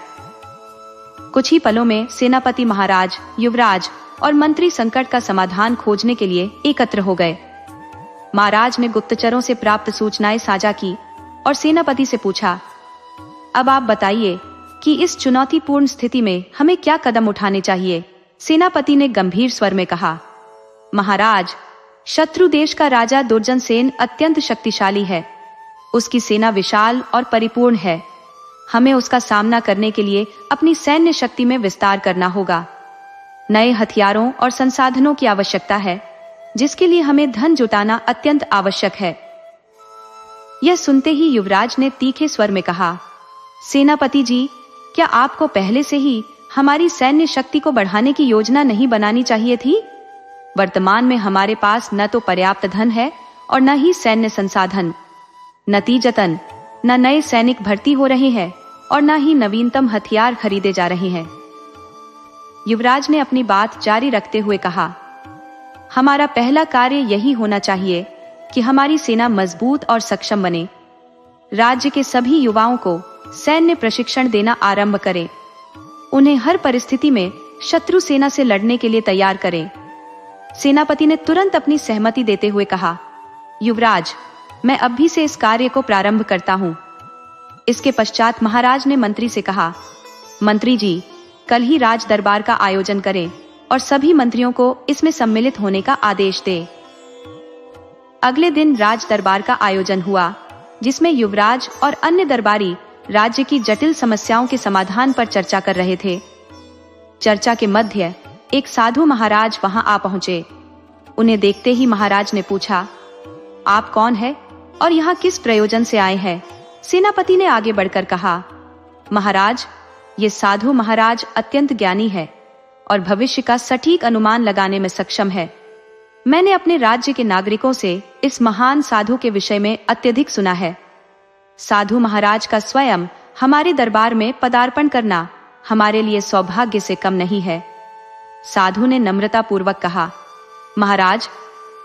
कुछ ही पलों में सेनापति महाराज, युवराज और मंत्री संकट का समाधान खोजने के लिए एकत्र हो गए। महाराज ने गुप्तचरों से प्राप्त सूचनाएं साझा की और सेनापति से पूछा, अब आप बताइए कि इस चुनौतीपूर्ण स्थिति में हमें क्या कदम उठाने चाहिए। सेनापति ने गंभीर स्वर में कहा, महाराज, शत्रु देश का राजा दुर्जन सेन अत्यंत शक्तिशाली है। उसकी सेना विशाल और परिपूर्ण है। हमें उसका सामना करने के लिए अपनी सैन्य शक्ति में विस्तार करना होगा। नए हथियारों और संसाधनों की आवश्यकता है, जिसके लिए हमें धन जुटाना अत्यंत आवश्यक है। यह सुनते ही युवराज ने तीखे स्वर में कहा, सेनापति जी, क्या आपको पहले से ही हमारी सैन्य शक्ति को बढ़ाने की योजना नहीं बनानी चाहिए थी? वर्तमान में हमारे पास न तो पर्याप्त धन है और न ही सैन्य संसाधन। नतीजतन न नए सैनिक भर्ती हो रहे हैं और न ही नवीनतम हथियार खरीदे जा रहे हैं। युवराज ने अपनी बात जारी रखते हुए कहा, हमारा पहला कार्य यही होना चाहिए कि हमारी सेना मजबूत और सक्षम बने। राज्य के सभी युवाओं को सैन्य प्रशिक्षण देना आरंभ करें। उन्हें हर परिस्थिति में शत्रु सेना से लड़ने के लिए तैयार करें। सेनापति ने तुरंत अपनी सहमति देते हुए कहा, युवराज, मैं अभी से इस कार्य को प्रारंभ करता हूं। इसके पश्चात महाराज ने मंत्री से कहा, मंत्री जी, कल ही राज दरबार का आयोजन करें और सभी मंत्रियों को इसमें सम्मिलित होने का आदेश दें। अगले दिन राज दरबार का आयोजन हुआ, जिसमें युवराज और अन्य दरबारी राज्य की जटिल समस्याओं के समाधान पर चर्चा कर रहे थे। चर्चा के मध्य एक साधु महाराज वहां आ पहुंचे। उन्हें देखते ही महाराज ने पूछा, आप कौन है और यहाँ किस प्रयोजन से आए हैं? सेनापति ने आगे बढ़कर कहा, महाराज, ये साधु महाराज अत्यंत ज्ञानी है और भविष्य का सटीक अनुमान लगाने में सक्षम है। मैंने अपने राज्य के नागरिकों से इस महान साधु के विषय में अत्यधिक सुना है। साधु महाराज का स्वयं हमारे दरबार में पदार्पण करना हमारे लिए सौभाग्य से कम नहीं है। साधु ने नम्रता पूर्वक कहा, महाराज,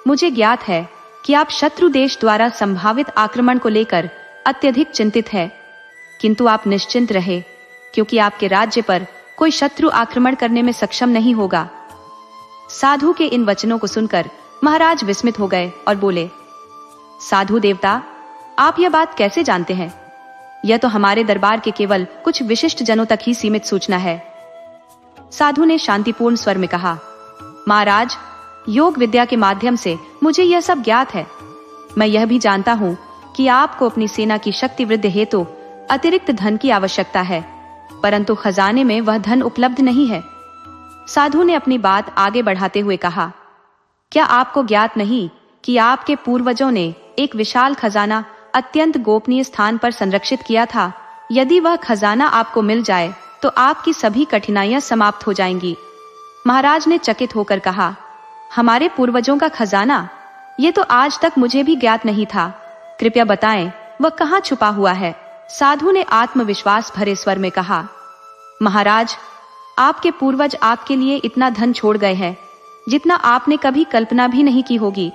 मुझे ज्ञात है कि आप शत्रु देश द्वारा संभावित आक्रमण को लेकर अत्यधिक चिंतित है, किंतु आप निश्चिंत रहे, क्योंकि आपके राज्य पर कोई शत्रु आक्रमण करने में सक्षम नहीं होगा। साधु के इन वचनों को सुनकर महाराज विस्मित हो गए और बोले, साधु देवता, आप यह बात कैसे जानते हैं? यह तो हमारे दरबार के केवल कुछ विशिष्ट जनों तक ही सीमित सूचना है। साधु ने शांतिपूर्ण स्वर में कहा, महाराज, योग विद्या के माध्यम से मुझे यह सब ज्ञात है। मैं यह भी जानता हूँ कि आपको अपनी सेना की शक्ति वृद्धि हेतु अतिरिक्त धन की आवश्यकता है, परंतु खजाने में वह धन उपलब्ध नहीं है। साधु ने अपनी बात आगे बढ़ाते हुए कहा, क्या आपको ज्ञात नहीं कि आपके पूर्वजों ने एक विशाल खजाना अत्यंत गोपनीय स्थान पर संरक्षित किया था? यदि वह खजाना आपको मिल जाए तो आपकी सभी कठिनाइयां समाप्त हो जाएंगी। महाराज ने चकित होकर कहा, हमारे पूर्वजों का खजाना? ये तो आज तक मुझे भी ज्ञात नहीं था। कृपया बताएं, वह कहाँ छुपा हुआ है? साधु ने आत्मविश्वास भरे स्वर में कहा, महाराज, आपके पूर्वज आपके लिए इतना धन छोड़ गए हैं जितना आपने कभी कल्पना भी नहीं की होगी।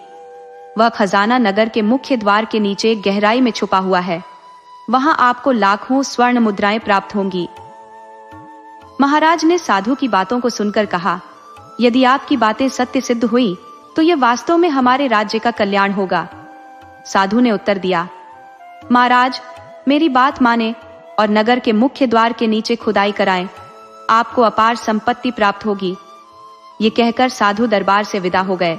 वह खजाना नगर के मुख्य द्वार के नीचे गहराई में छुपा हुआ है। वहां आपको लाखों स्वर्ण मुद्राएं प्राप्त होंगी। महाराज ने साधु की बातों को सुनकर कहा, यदि आपकी बातें सत्य सिद्ध हुई तो यह वास्तव में हमारे राज्य का कल्याण होगा। साधु ने उत्तर दिया, महाराज, मेरी बात माने और नगर के मुख्य द्वार के नीचे खुदाई कराएं। आपको अपार संपत्ति प्राप्त होगी। ये कहकर साधु दरबार से विदा हो गए।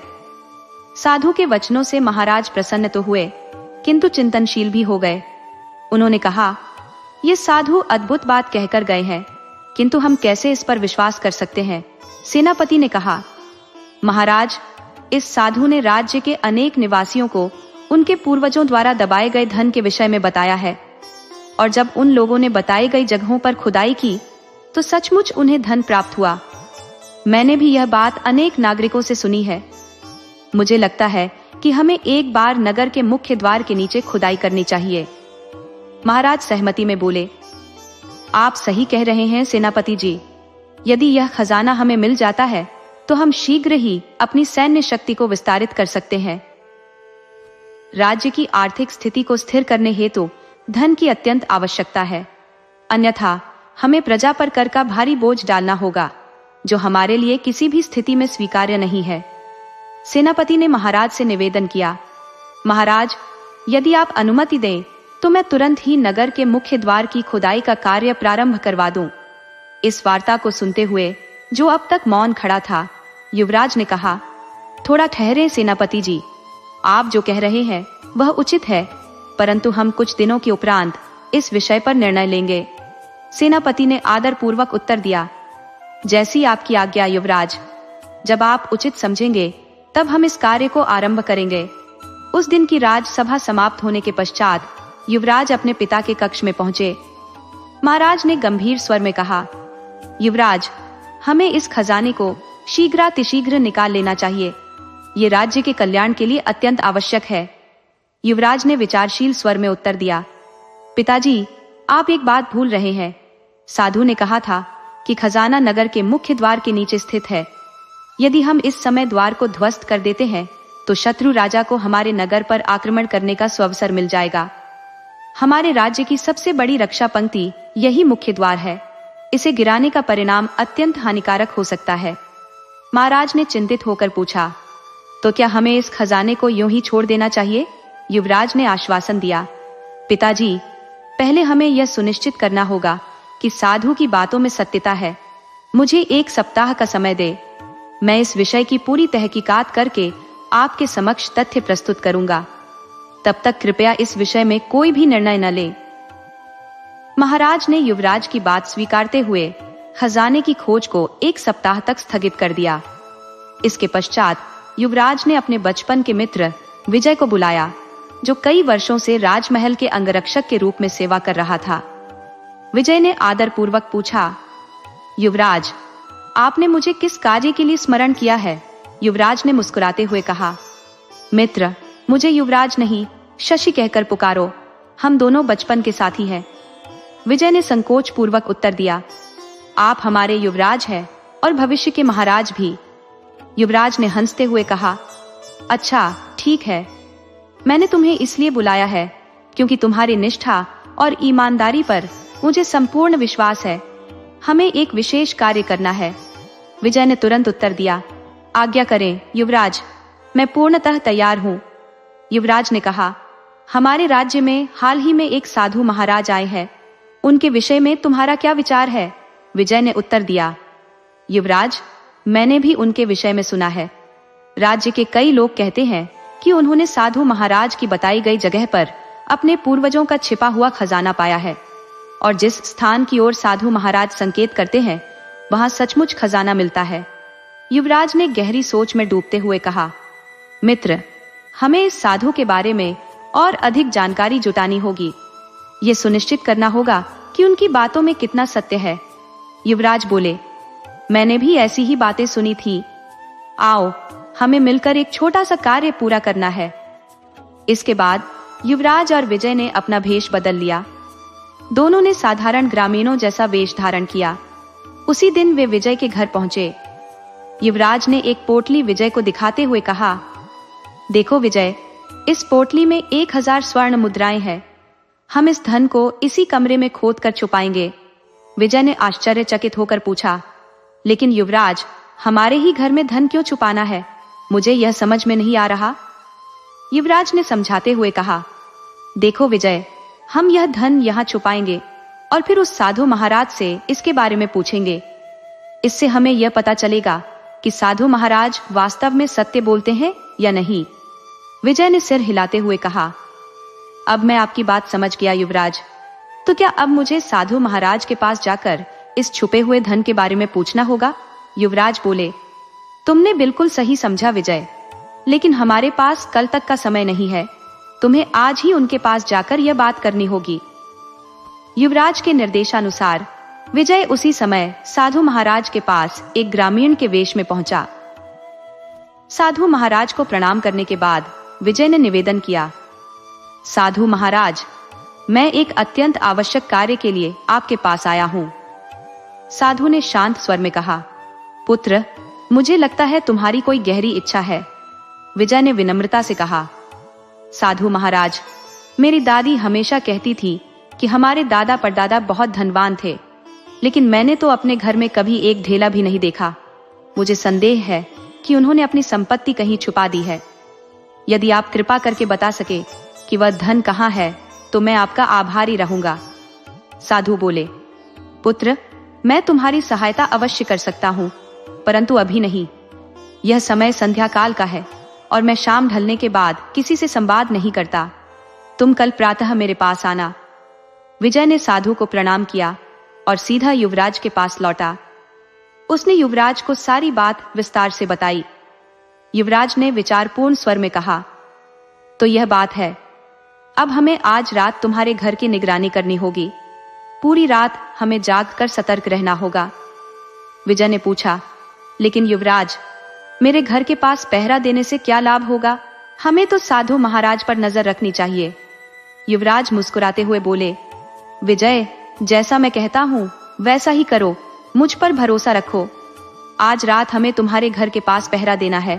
साधु के वचनों से महाराज प्रसन्न तो हुए, किंतु चिंतनशील भी हो गए। उन्होंने कहा, ये साधु अद्भुत बात कहकर गए हैं, किंतु हम कैसे इस पर विश्वास कर सकते हैं? सेनापति ने कहा, महाराज, इस साधु ने राज्य के अनेक निवासियों को उनके पूर्वजों द्वारा दबाए गए धन के विषय में बताया है, और जब उन लोगों ने बताई गई जगहों पर खुदाई की तो सचमुच उन्हें धन प्राप्त हुआ। मैंने भी यह बात अनेक नागरिकों से सुनी है। मुझे लगता है कि हमें एक बार नगर के मुख्य द्वार के नीचे खुदाई करनी चाहिए। महाराज सहमति में बोले, आप सही कह रहे हैं सेनापति जी। यदि यह खजाना हमें मिल जाता है तो हम शीघ्र ही अपनी सैन्य शक्ति को विस्तारित कर सकते हैं। राज्य की आर्थिक स्थिति को स्थिर करने हेतु धन की अत्यंत आवश्यकता है, अन्यथा हमें प्रजा पर कर का भारी बोझ डालना होगा, जो हमारे लिए किसी भी स्थिति में स्वीकार्य नहीं है। सेनापति ने महाराज से निवेदन किया, महाराज, यदि आप अनुमति दें तो मैं तुरंत ही नगर के मुख्य द्वार की खुदाई का कार्य प्रारंभ करवा दूं। इस वार्ता को सुनते हुए जो अब तक मौन खड़ा था, युवराज ने कहा, थोड़ा ठहरे सेनापति जी, आप जो कह रहे हैं वह उचित है, परंतु हम कुछ दिनों के उपरांत इस विषय पर निर्णय लेंगे। सेनापति ने आदर पूर्वक उत्तर दिया, जैसी आपकी आज्ञा युवराज, जब आप उचित समझेंगे तब हम इस कार्य को आरंभ करेंगे। उस दिन की राजसभा समाप्त होने के पश्चात युवराज अपने पिता के कक्ष में पहुंचे। महाराज ने गंभीर स्वर में कहा, युवराज, हमें इस खजाने को शीघ्रातिशीघ्र निकाल लेना चाहिए। ये राज्य के कल्याण के लिए अत्यंत आवश्यक है। युवराज ने विचारशील स्वर में उत्तर दिया, पिताजी, आप एक बात भूल रहे हैं। साधु ने कहा था कि खजाना नगर के मुख्य द्वार के नीचे स्थित है। यदि हम इस समय द्वार को ध्वस्त कर देते हैं तो शत्रु राजा को हमारे नगर पर आक्रमण करने का सुअवसर मिल जाएगा। हमारे राज्य की सबसे बड़ी रक्षा पंक्ति यही मुख्य द्वार है। इसे गिराने का परिणाम अत्यंत हानिकारक हो सकता है। महाराज ने चिंतित होकर पूछा, तो क्या हमें इस खजाने को यूं ही छोड़ देना चाहिए? युवराज ने आश्वासन दिया, पिताजी, पहले हमें यह सुनिश्चित करना होगा कि साधु की बातों में सत्यता है। मुझे 1 सप्ताह का समय दे, मैं इस विषय की पूरी तहकीकात करके आपके समक्ष तथ्य प्रस्तुत करूंगा। तब तक कृपया इस विषय में कोई भी निर्णय न ले। महाराज ने युवराज की बात स्वीकारते हुए खजाने की खोज को 1 सप्ताह तक स्थगित कर दिया। इसके पश्चात युवराज ने अपने बचपन के मित्र विजय को बुलाया, जो कई वर्षों से राजमहल के अंगरक्षक के रूप में सेवा कर रहा था। विजय ने आदर पूर्वक पूछा, युवराज, आपने मुझे किस कार्य के लिए स्मरण किया है? युवराज ने मुस्कुराते हुए कहा, मित्र, मुझे युवराज नहीं शशि कहकर पुकारो, हम दोनों बचपन के साथी हैं। विजय ने संकोच पूर्वक उत्तर दिया, आप हमारे युवराज हैं और भविष्य के महाराज भी। युवराज ने हंसते हुए कहा, अच्छा ठीक है, मैंने तुम्हें इसलिए बुलाया है क्योंकि तुम्हारी निष्ठा और ईमानदारी पर मुझे संपूर्ण विश्वास है। हमें एक विशेष कार्य करना है। विजय ने तुरंत उत्तर दिया, आज्ञा करें युवराज, मैं पूर्णतः तैयार हूँ। युवराज ने कहा, हमारे राज्य में हाल ही में एक साधु महाराज आए हैं, उनके विषय में तुम्हारा क्या विचार है? विजय ने उत्तर दिया, युवराज, मैंने भी उनके विषय में सुना है। राज्य के कई लोग कहते हैं कि उन्होंने साधु महाराज की बताई गई जगह पर अपने पूर्वजों का छिपा हुआ खजाना पाया है, और जिस स्थान की ओर साधु महाराज संकेत करते हैं वहां सचमुच खजाना मिलता है। युवराज ने गहरी सोच में डूबते हुए कहा, मित्र, हमें इस साधु के बारे में और अधिक जानकारी जुटानी होगी। ये सुनिश्चित करना होगा कि उनकी बातों में कितना सत्य है। युवराज बोले, मैंने भी ऐसी ही बातें सुनी थी। आओ, हमें मिलकर एक छोटा सा कार्य पूरा करना है। इसके बाद युवराज और विजय ने अपना भेष बदल लिया। दोनों ने साधारण ग्रामीणों जैसा वेश धारण किया। उसी दिन वे विजय के घर पहुंचे। युवराज ने एक पोटली विजय को दिखाते हुए कहा, देखो विजय, इस पोटली में 1000 स्वर्ण मुद्राएं हैं। हम इस धन को इसी कमरे में खोद कर छुपाएंगे। विजय ने आश्चर्यचकित होकर पूछा, लेकिन युवराज, हमारे ही घर में धन क्यों छुपाना है? मुझे यह समझ में नहीं आ रहा। युवराज ने समझाते हुए कहा, देखो विजय, हम यह धन यहाँ छुपाएंगे और फिर उस साधु महाराज से इसके बारे में पूछेंगे। इससे हमें यह पता चलेगा कि साधु महाराज वास्तव में सत्य बोलते हैं या नहीं। विजय ने सिर हिलाते हुए कहा, अब मैं आपकी बात समझ गया युवराज। तो क्या अब मुझे साधु महाराज के पास जाकर इस छुपे हुए धन के बारे में पूछना होगा? युवराज बोले, तुमने बिल्कुल सही समझा विजय, लेकिन हमारे पास कल तक का समय नहीं है। तुम्हें आज ही उनके पास जाकर यह बात करनी होगी। युवराज के निर्देशानुसार विजय उसी समय साधु महाराज के पास एक ग्रामीण के वेश में पहुंचा। साधु महाराज को प्रणाम करने के बाद विजय ने निवेदन किया, साधु महाराज, मैं एक अत्यंत आवश्यक कार्य के लिए आपके पास आया हूं। साधु ने शांत स्वर में कहा, पुत्र, मुझे लगता है तुम्हारी कोई गहरी इच्छा है। विजय ने विनम्रता से कहा, साधु महाराज, मेरी दादी हमेशा कहती थी कि हमारे दादा परदादा बहुत धनवान थे, लेकिन मैंने तो अपने घर में कभी एक ढेला भी नहीं देखा। मुझे संदेह है कि उन्होंने अपनी संपत्ति कहीं छुपा दी है। यदि आप कृपा करके बता सके कि वह धन कहाँ है तो मैं आपका आभारी रहूंगा। साधु बोले, पुत्र, मैं तुम्हारी सहायता अवश्य कर सकता हूँ, परंतु अभी नहीं। यह समय संध्या काल का है और मैं शाम ढलने के बाद किसी से संवाद नहीं करता। तुम कल प्रातः मेरे पास आना। विजय ने साधु को प्रणाम किया और सीधा युवराज के पास लौटा। उसने युवराज को सारी बात विस्तार से बताई। युवराज ने विचारपूर्ण स्वर में कहा, तो यह बात है, अब हमें आज रात तुम्हारे घर की निगरानी करनी होगी। पूरी रात हमें जागकर सतर्क रहना होगा। विजय ने पूछा, लेकिन युवराज, मेरे घर के पास पहरा देने से क्या लाभ होगा? हमें तो साधु महाराज पर नजर रखनी चाहिए। युवराज मुस्कुराते हुए बोले, विजय, जैसा मैं कहता हूं वैसा ही करो, मुझ पर भरोसा रखो। आज रात हमें तुम्हारे घर के पास पहरा देना है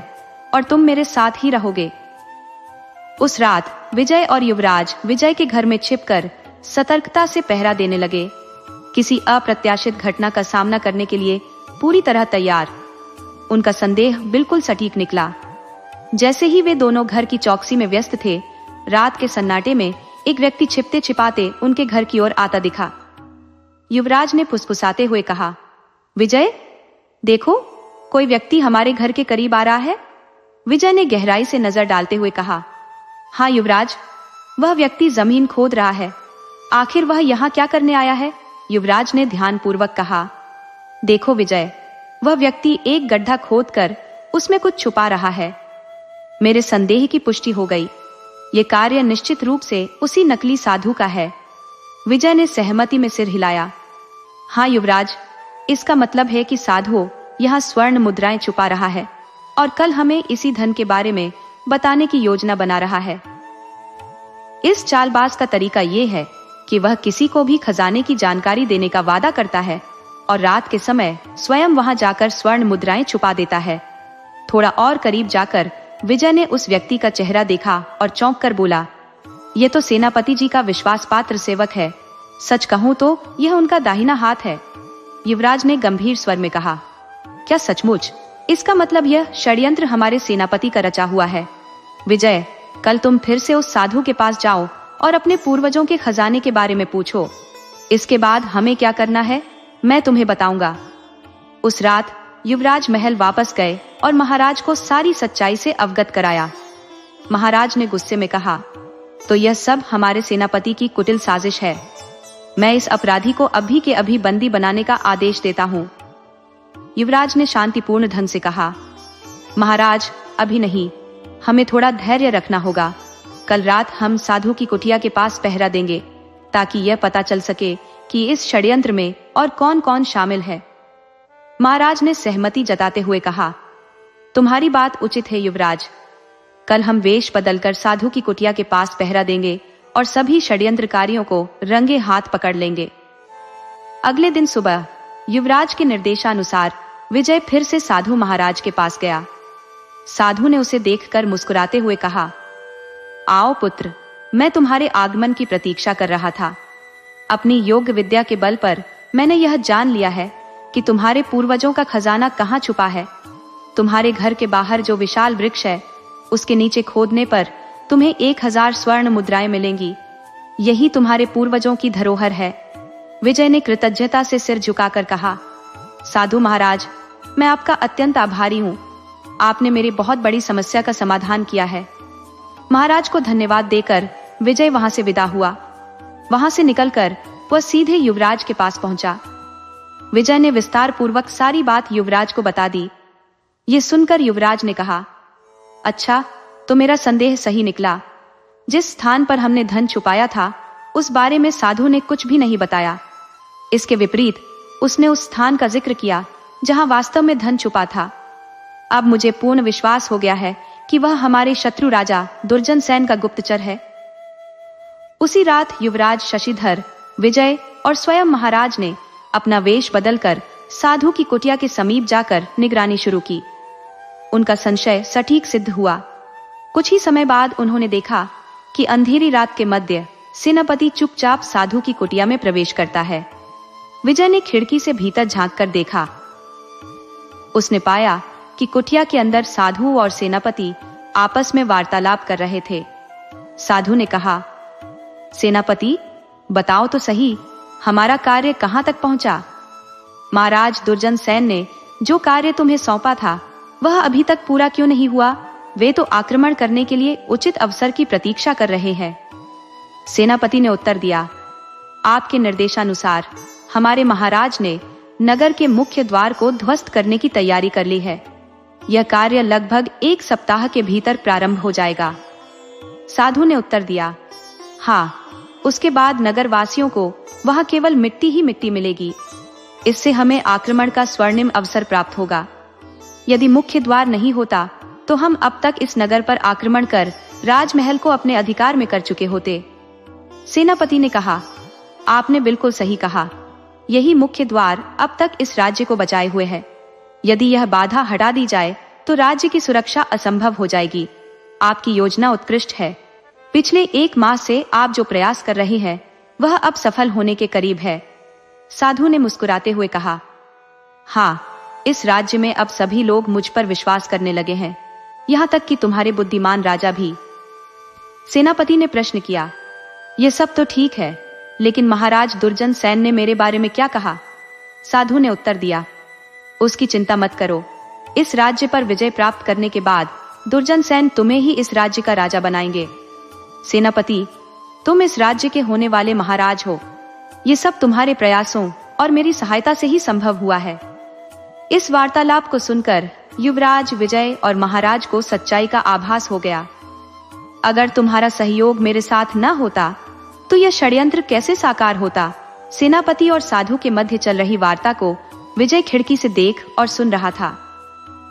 और तुम मेरे साथ ही रहोगे। उस रात विजय और युवराज विजय के घर में छिपकर सतर्कता से पहरा देने लगे, किसी अप्रत्याशित घटना का सामना करने के लिए पूरी तरह तैयार। उनका संदेह बिल्कुल सटीक निकला। जैसे ही वे दोनों घर की चौकसी में व्यस्त थे, रात के सन्नाटे में एक व्यक्ति छिपते छिपाते उनके घर की ओर आता दिखा। युवराज ने फुसफुसाते हुए कहा, विजय, देखो, कोई व्यक्ति हमारे घर के करीब आ रहा है। विजय ने गहराई से नजर डालते हुए कहा, हाँ युवराज, वह व्यक्ति जमीन खोद रहा है। आखिर वह यहाँ क्या करने आया है? युवराज ने ध्यानपूर्वक कहा, देखो विजय, वह व्यक्ति एक गड्ढा खोदकर उसमें कुछ छुपा रहा है। मेरे संदेह की पुष्टि हो गई। ये कार्य निश्चित रूप से उसी नकली साधु का है। विजय ने सहमति में सिर हिलाया। हाँ युवराज, इसका मतलब है कि साधु यहाँ स्वर्ण मुद्राएं छुपा रहा है और कल हमें इसी धन के बारे में बताने की योजना बना रहा है। इस चालबाज का तरीका ये है कि वह किसी को भी खजाने की जानकारी देने का वादा करता है और रात के समय स्वयं वहां जाकर स्वर्ण मुद्राएं छुपा देता है। थोड़ा और करीब जाकर विजय ने उस व्यक्ति का चेहरा देखा और चौंक कर बोला, यह तो सेनापति जी का विश्वास पात्र सेवक है। सच कहूं तो यह उनका दाहिना हाथ है। युवराज ने गंभीर स्वर में कहा, क्या सचमुच? इसका मतलब यह षड्यंत्र हमारे सेनापति का रचा हुआ है। विजय, कल तुम फिर से उस साधु के पास जाओ और अपने पूर्वजों के खजाने के बारे में पूछो। इसके बाद हमें क्या करना है मैं तुम्हें बताऊंगा। उस रात युवराज महल वापस गए और महाराज को सारी सच्चाई से अवगत कराया। महाराज ने गुस्से में कहा, तो यह सब हमारे सेनापति की कुटिल साजिश है। मैं इस अपराधी को अभी के अभी बंदी बनाने का आदेश देता हूँ। युवराज ने शांतिपूर्ण ढंग से कहा, महाराज, अभी नहीं, हमें थोड़ा धैर्य रखना होगा। कल रात हम साधु की कुटिया के पास पहरा देंगे ताकि यह पता चल सके कि इस षड्यंत्र में और कौन कौन शामिल है। महाराज ने सहमति जताते हुए कहा, तुम्हारी बात उचित है युवराज। कल हम वेश बदलकर साधु की कुटिया के पास पहरा देंगे और सभी षड्यंत्रकारियों को रंगे हाथ पकड़ लेंगे। अगले दिन सुबह युवराज के निर्देशानुसार विजय फिर से साधु महाराज के पास गया। साधु ने उसे देखकर मुस्कुराते हुए कहा, आओ पुत्र, मैं तुम्हारे आगमन की प्रतीक्षा कर रहा था। अपनी योग विद्या के बल पर मैंने यह जान लिया है कि तुम्हारे पूर्वजों का खजाना कहाँ छुपा है। तुम्हारे घर के बाहर जो विशाल वृक्ष है, उसके नीचे खोदने पर तुम्हें 1000 स्वर्ण मुद्राएं मिलेंगी। यही तुम्हारे पूर्वजों की धरोहर है। विजय ने कृतज्ञता से सिर झुकाकर कहा, साधु महाराज, मैं आपका अत्यंत आभारी हूँ। आपने मेरी बहुत बड़ी समस्या का समाधान किया है। महाराज को धन्यवाद देकर विजय वहां से विदा हुआ। वहां से निकलकर वह सीधे युवराज के पास पहुंचा। विजय ने विस्तार पूर्वक सारी बात युवराज को बता दी। ये सुनकर युवराज ने कहा, अच्छा, तो मेरा संदेह सही निकला। जिस स्थान पर हमने धन छुपाया था उस बारे में साधु ने कुछ भी नहीं बताया। इसके विपरीत उसने उस स्थान का जिक्र किया जहां वास्तव में धन छुपा था। अब मुझे पूर्ण विश्वास हो गया है कि वह हमारे शत्रु राजा दुर्जन सेन का गुप्तचर है। उसी रात युवराज शशिधर, विजय और स्वयं महाराज ने अपना वेश बदलकर साधु की कुटिया के समीप जाकर निगरानी शुरू की। उनका संशय सटीक सिद्ध हुआ। कुछ ही समय बाद उन्होंने देखा कि अंधेरी रात के मध्य सेनापति चुपचाप साधु की कुटिया में प्रवेश करता है। विजय ने खिड़की से भीतर झांककर देखा। उसने पाया कि कुटिया के अंदर साधु और सेनापति आपस में वार्तालाप कर रहे थे। साधु ने कहा, सेनापति, बताओ तो सही, हमारा कार्य कहां तक पहुंचा? महाराज दुर्जन सेन ने जो कार्य तुम्हें सौंपा था वह अभी तक पूरा क्यों नहीं हुआ? वे तो आक्रमण करने के लिए उचित अवसर की प्रतीक्षा कर रहे हैं। सेनापति ने उत्तर दिया, आपके निर्देशानुसार हमारे महाराज ने नगर के मुख्य द्वार को ध्वस्त करने की तैयारी कर ली है। यह कार्य लगभग 1 सप्ताह के भीतर प्रारंभ हो जाएगा। साधु ने उत्तर दिया, हाँ, उसके बाद नगर वासियों को वहां केवल मिट्टी ही मिट्टी मिलेगी। इससे हमें आक्रमण का स्वर्णिम अवसर प्राप्त होगा। यदि मुख्य द्वार नहीं होता तो हम अब तक इस नगर पर आक्रमण कर राजमहल को अपने अधिकार में कर चुके होते। सेनापति ने कहा, आपने बिल्कुल सही कहा। यही मुख्य द्वार अब तक इस राज्य को बचाए हुए है। यदि यह बाधा हटा दी जाए तो राज्य की सुरक्षा असंभव हो जाएगी। आपकी योजना उत्कृष्ट है। पिछले 1 माह से आप जो प्रयास कर रहे हैं वह अब सफल होने के करीब है। साधु ने मुस्कुराते हुए कहा, हाँ, इस राज्य में अब सभी लोग मुझ पर विश्वास करने लगे हैं, यहाँ तक कि तुम्हारे बुद्धिमान राजा भी। सेनापति ने प्रश्न किया, यह सब तो ठीक है, लेकिन महाराज दुर्जन सेन ने मेरे बारे में क्या कहा? साधु ने उत्तर दिया, उसकी चिंता मत करो। इस राज्य पर विजय प्राप्त करने के बाद दुर्जन सेन तुम्हें ही इस राज्य का राजा बनाएंगे। सेनापति, तुम इस राज्य के होने वाले महाराज हो। ये सब तुम्हारे प्रयासों और मेरी सहायता से ही संभव हुआ है। इस वार्तालाप को सुनकर युवराज, विजय और महाराज को सच्चाई का आभास हो गया। अगर तुम्हारा सहयोग मेरे साथ न होता तो यह षड्यंत्र कैसे साकार होता? सेनापति और साधु के मध्य चल रही वार्ता को विजय खिड़की से देख और सुन रहा था।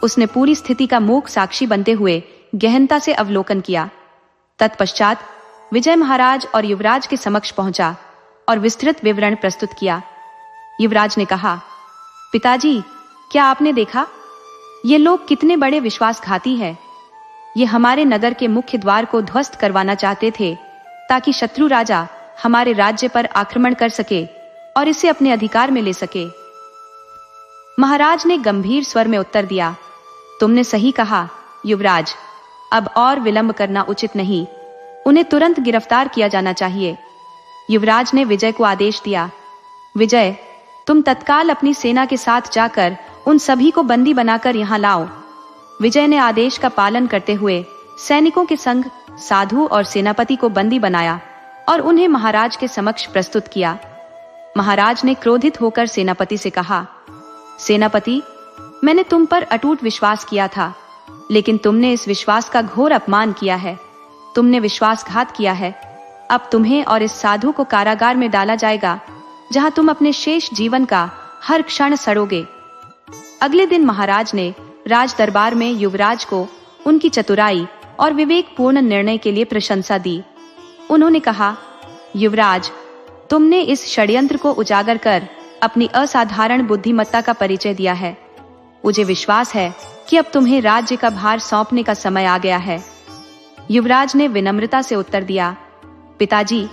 उसने पूरी स्थिति का मूक साक्षी बनते हुए गहनता से अवलोकन किया। तत्पश्चात विजय महाराज और युवराज के समक्ष पहुंचा और विस्तृत विवरण प्रस्तुत किया। युवराज ने कहा, पिताजी, क्या आपने देखा? ये लोग कितने बड़े विश्वासघाती हैं। ये हमारे नगर के मुख्य द्वार को ध्वस्त करवाना चाहते थे ताकि शत्रु राजा हमारे राज्य पर आक्रमण कर सके और इसे अपने अधिकार में ले सके। महाराज ने गंभीर स्वर में उत्तर दिया, तुमने सही कहा युवराज, अब और विलंब करना उचित नहीं। उन्हें तुरंत गिरफ्तार किया जाना चाहिए। युवराज ने विजय को आदेश दिया, विजय, तुम तत्काल अपनी सेना के साथ जाकर उन सभी को बंदी बनाकर यहाँ लाओ। विजय ने आदेश का पालन करते हुए सैनिकों के संग साधु और सेनापति को बंदी बनाया और उन्हें महाराज के समक्ष प्रस्तुत किया। महाराज ने क्रोधित होकर सेनापति से कहा, सेनापति, मैंने तुम पर अटूट विश्वास किया था, लेकिन तुमने इस विश्वास का घोर अपमान किया है। तुमने विश्वासघात किया है। अब तुम्हें और इस साधु को कारागार में डाला जाएगा, जहां तुम अपने शेष जीवन का हर क्षण सड़ोगे। अगले दिन महाराज ने राज दरबार में युवराज को उनकी चतुराई और विवेकपूर्ण निर्णय के लिए प्रशंसा दी। उन्होंने कहा, युवराज, तुमने इस षड्यंत्र को उजागर कर अपनी असाधारण बुद्धिमत्ता का परिचय दिया है। मुझे विश्वास है कि अब तुम्हें राज्य का भार सौंपने का समय आ गया है। युवराज ने विनम्रता से उत्तर दिया, पिताजी,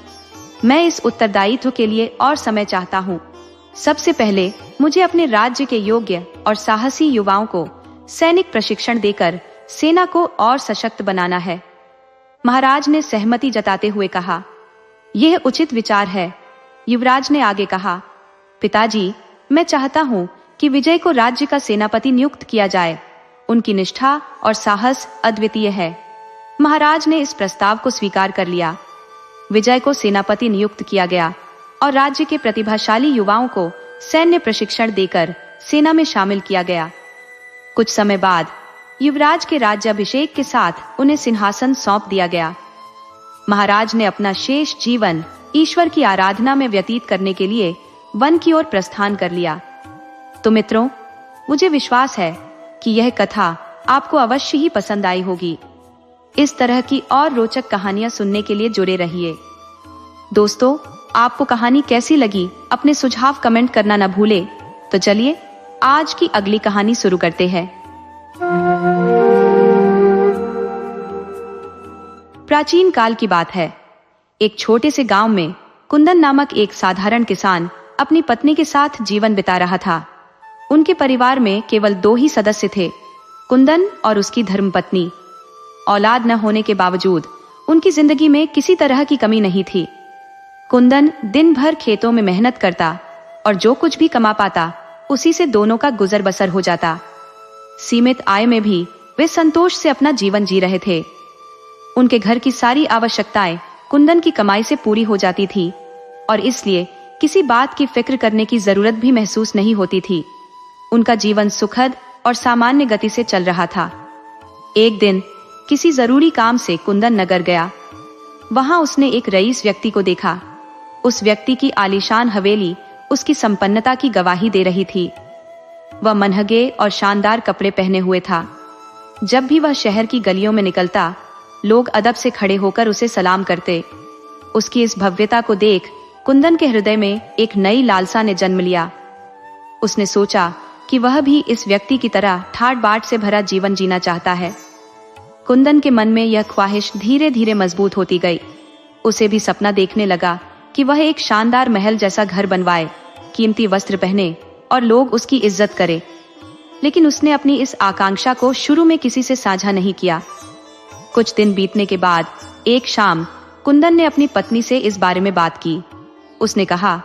मैं इस उत्तरदायित्व के लिए और समय चाहता हूँ। सबसे पहले मुझे अपने राज्य के योग्य और साहसी युवाओं को सैनिक प्रशिक्षण देकर सेना को और सशक्त बनाना है। महाराज ने सहमति जताते हुए कहा, यह उचित विचार है। युवराज ने आगे कहा, पिताजी, मैं चाहता हूँ कि विजय को राज्य का सेनापति नियुक्त किया जाए। उनकी निष्ठा और साहस अद्वितीय है। महाराज ने इस प्रस्ताव को स्वीकार कर लिया। विजय को सेनापति नियुक्त किया गया और राज्य के प्रतिभाशाली युवाओं को सैन्य प्रशिक्षण देकर सेना में शामिल किया गया। कुछ समय बाद युवराज के राज्याभिषेक के साथ उन्हें सिंहासन सौंप दिया गया। महाराज ने अपना शेष जीवन ईश्वर की आराधना में व्यतीत करने के लिए वन की ओर प्रस्थान कर लिया। तो मित्रों, मुझे विश्वास है कि यह कथा आपको अवश्य ही पसंद आई होगी। इस तरह की और रोचक कहानियां सुनने के लिए जुड़े रहिए। दोस्तों, आपको कहानी कैसी लगी अपने सुझाव कमेंट करना न भूले। तो चलिए आज की अगली कहानी शुरू करते हैं। प्राचीन काल की बात है। एक छोटे से गांव में कुंदन नामक एक साधारण किसान अपनी पत्नी के साथ जीवन बिता रहा था। उनके परिवार में केवल 2 ही सदस्य थे, कुंदन और उसकी धर्मपत्नी। औलाद न होने के बावजूद उनकी जिंदगी में किसी तरह की कमी नहीं थी। कुंदन दिन भर खेतों में मेहनत करता और जो कुछ भी कमा पाता उसी से दोनों का गुजर बसर हो जाता। सीमित आय में भी वे संतोष से अपना जीवन जी रहे थे। उनके घर की सारी आवश्यकताएं कुंदन की कमाई से पूरी हो जाती थी और इसलिए किसी बात की फिक्र करने की जरूरत भी महसूस नहीं होती थी। उनका जीवन सुखद और सामान्य गति से चल रहा था। एक दिन किसी जरूरी काम से कुंदन नगर गया। वहां उसने एक रईस व्यक्ति को देखा। उस व्यक्ति की आलीशान हवेली उसकी संपन्नता की गवाही दे रही थी। वह मनहगे और शानदार कपड़े पहने हुए था। जब भी वह शहर की गलियों में निकलता, लोग अदब से खड़े होकर उसे सलाम करते। उसकी इस भव्यता को देख कुंदन के हृदय में एक नई लालसा ने जन्म लिया। उसने सोचा कि वह भी इस व्यक्ति की तरह ठाट बाट से भरा जीवन जीना चाहता है। कुंदन के मन में यह ख्वाहिश धीरे धीरे मजबूत होती गई। उसे भी सपना देखने लगा कि वह एक शानदार महल जैसा घर बनवाए, कीमती वस्त्र पहने और लोग उसकी इज्जत करें। लेकिन उसने अपनी इस आकांक्षा को शुरू में किसी से साझा नहीं किया। कुछ दिन बीतने के बाद एक शाम कुंदन ने अपनी पत्नी से इस बारे में बात की। उसने कहा,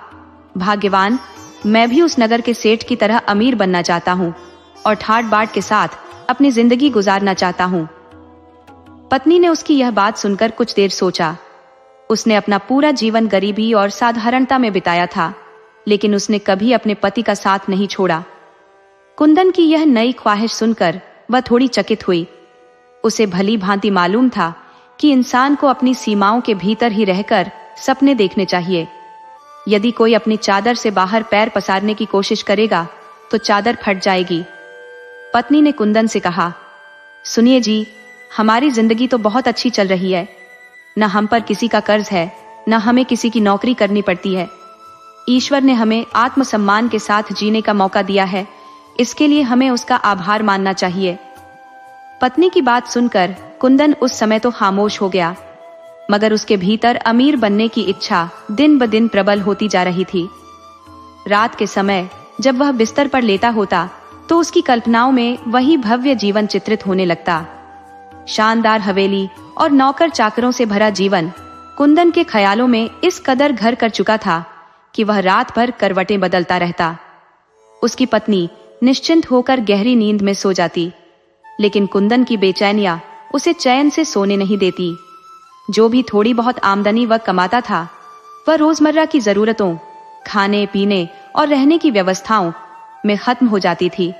भाग्यवान, मैं भी उस नगर के सेठ की तरह अमीर बनना चाहता हूँ और ठाट बाट के साथ अपनी जिंदगी गुजारना चाहता हूँ। पत्नी ने उसकी यह बात सुनकर कुछ देर सोचा। उसने अपना पूरा जीवन गरीबी और साधारणता में बिताया था, लेकिन उसने कभी अपने पति का साथ नहीं छोड़ा। कुंदन की यह नई ख्वाहिश सुनकर वह थोड़ी चकित हुई। उसे भली भांति मालूम था कि इंसान को अपनी सीमाओं के भीतर ही रहकर सपने देखने चाहिए। यदि कोई अपनी चादर से बाहर पैर पसारने की कोशिश करेगा तो चादर फट जाएगी। पत्नी ने कुंदन से कहा, सुनिए जी, हमारी जिंदगी तो बहुत अच्छी चल रही है। न हम पर किसी का कर्ज है, न हमें किसी की नौकरी करनी पड़ती है। ईश्वर ने हमें आत्मसम्मान के साथ जीने का मौका दिया है, इसके लिए हमें उसका आभार मानना चाहिए। पत्नी की बात सुनकर कुंदन उस समय तो खामोश हो गया, मगर उसके भीतर अमीर बनने की इच्छा दिन ब दिन प्रबल होती जा रही थी। रात के समय जब वह बिस्तर पर लेटा होता तो उसकी कल्पनाओं में वही भव्य जीवन चित्रित होने लगता। शानदार हवेली और नौकर चाकरों से भरा जीवन कुंदन के ख्यालों में इस कदर घर कर चुका था कि वह रात भर करवटें बदलता रहता। उसकी पत्नी निश्चिंत होकर गहरी नींद में सो जाती, लेकिन कुंदन की बेचैनियां उसे चैन से सोने नहीं देती। जो भी थोड़ी बहुत आमदनी वह कमाता था, वह रोजमर्रा की जरूरतों, खाने पीने और रहने की व्यवस्थाओं में खत्म हो जाती थी।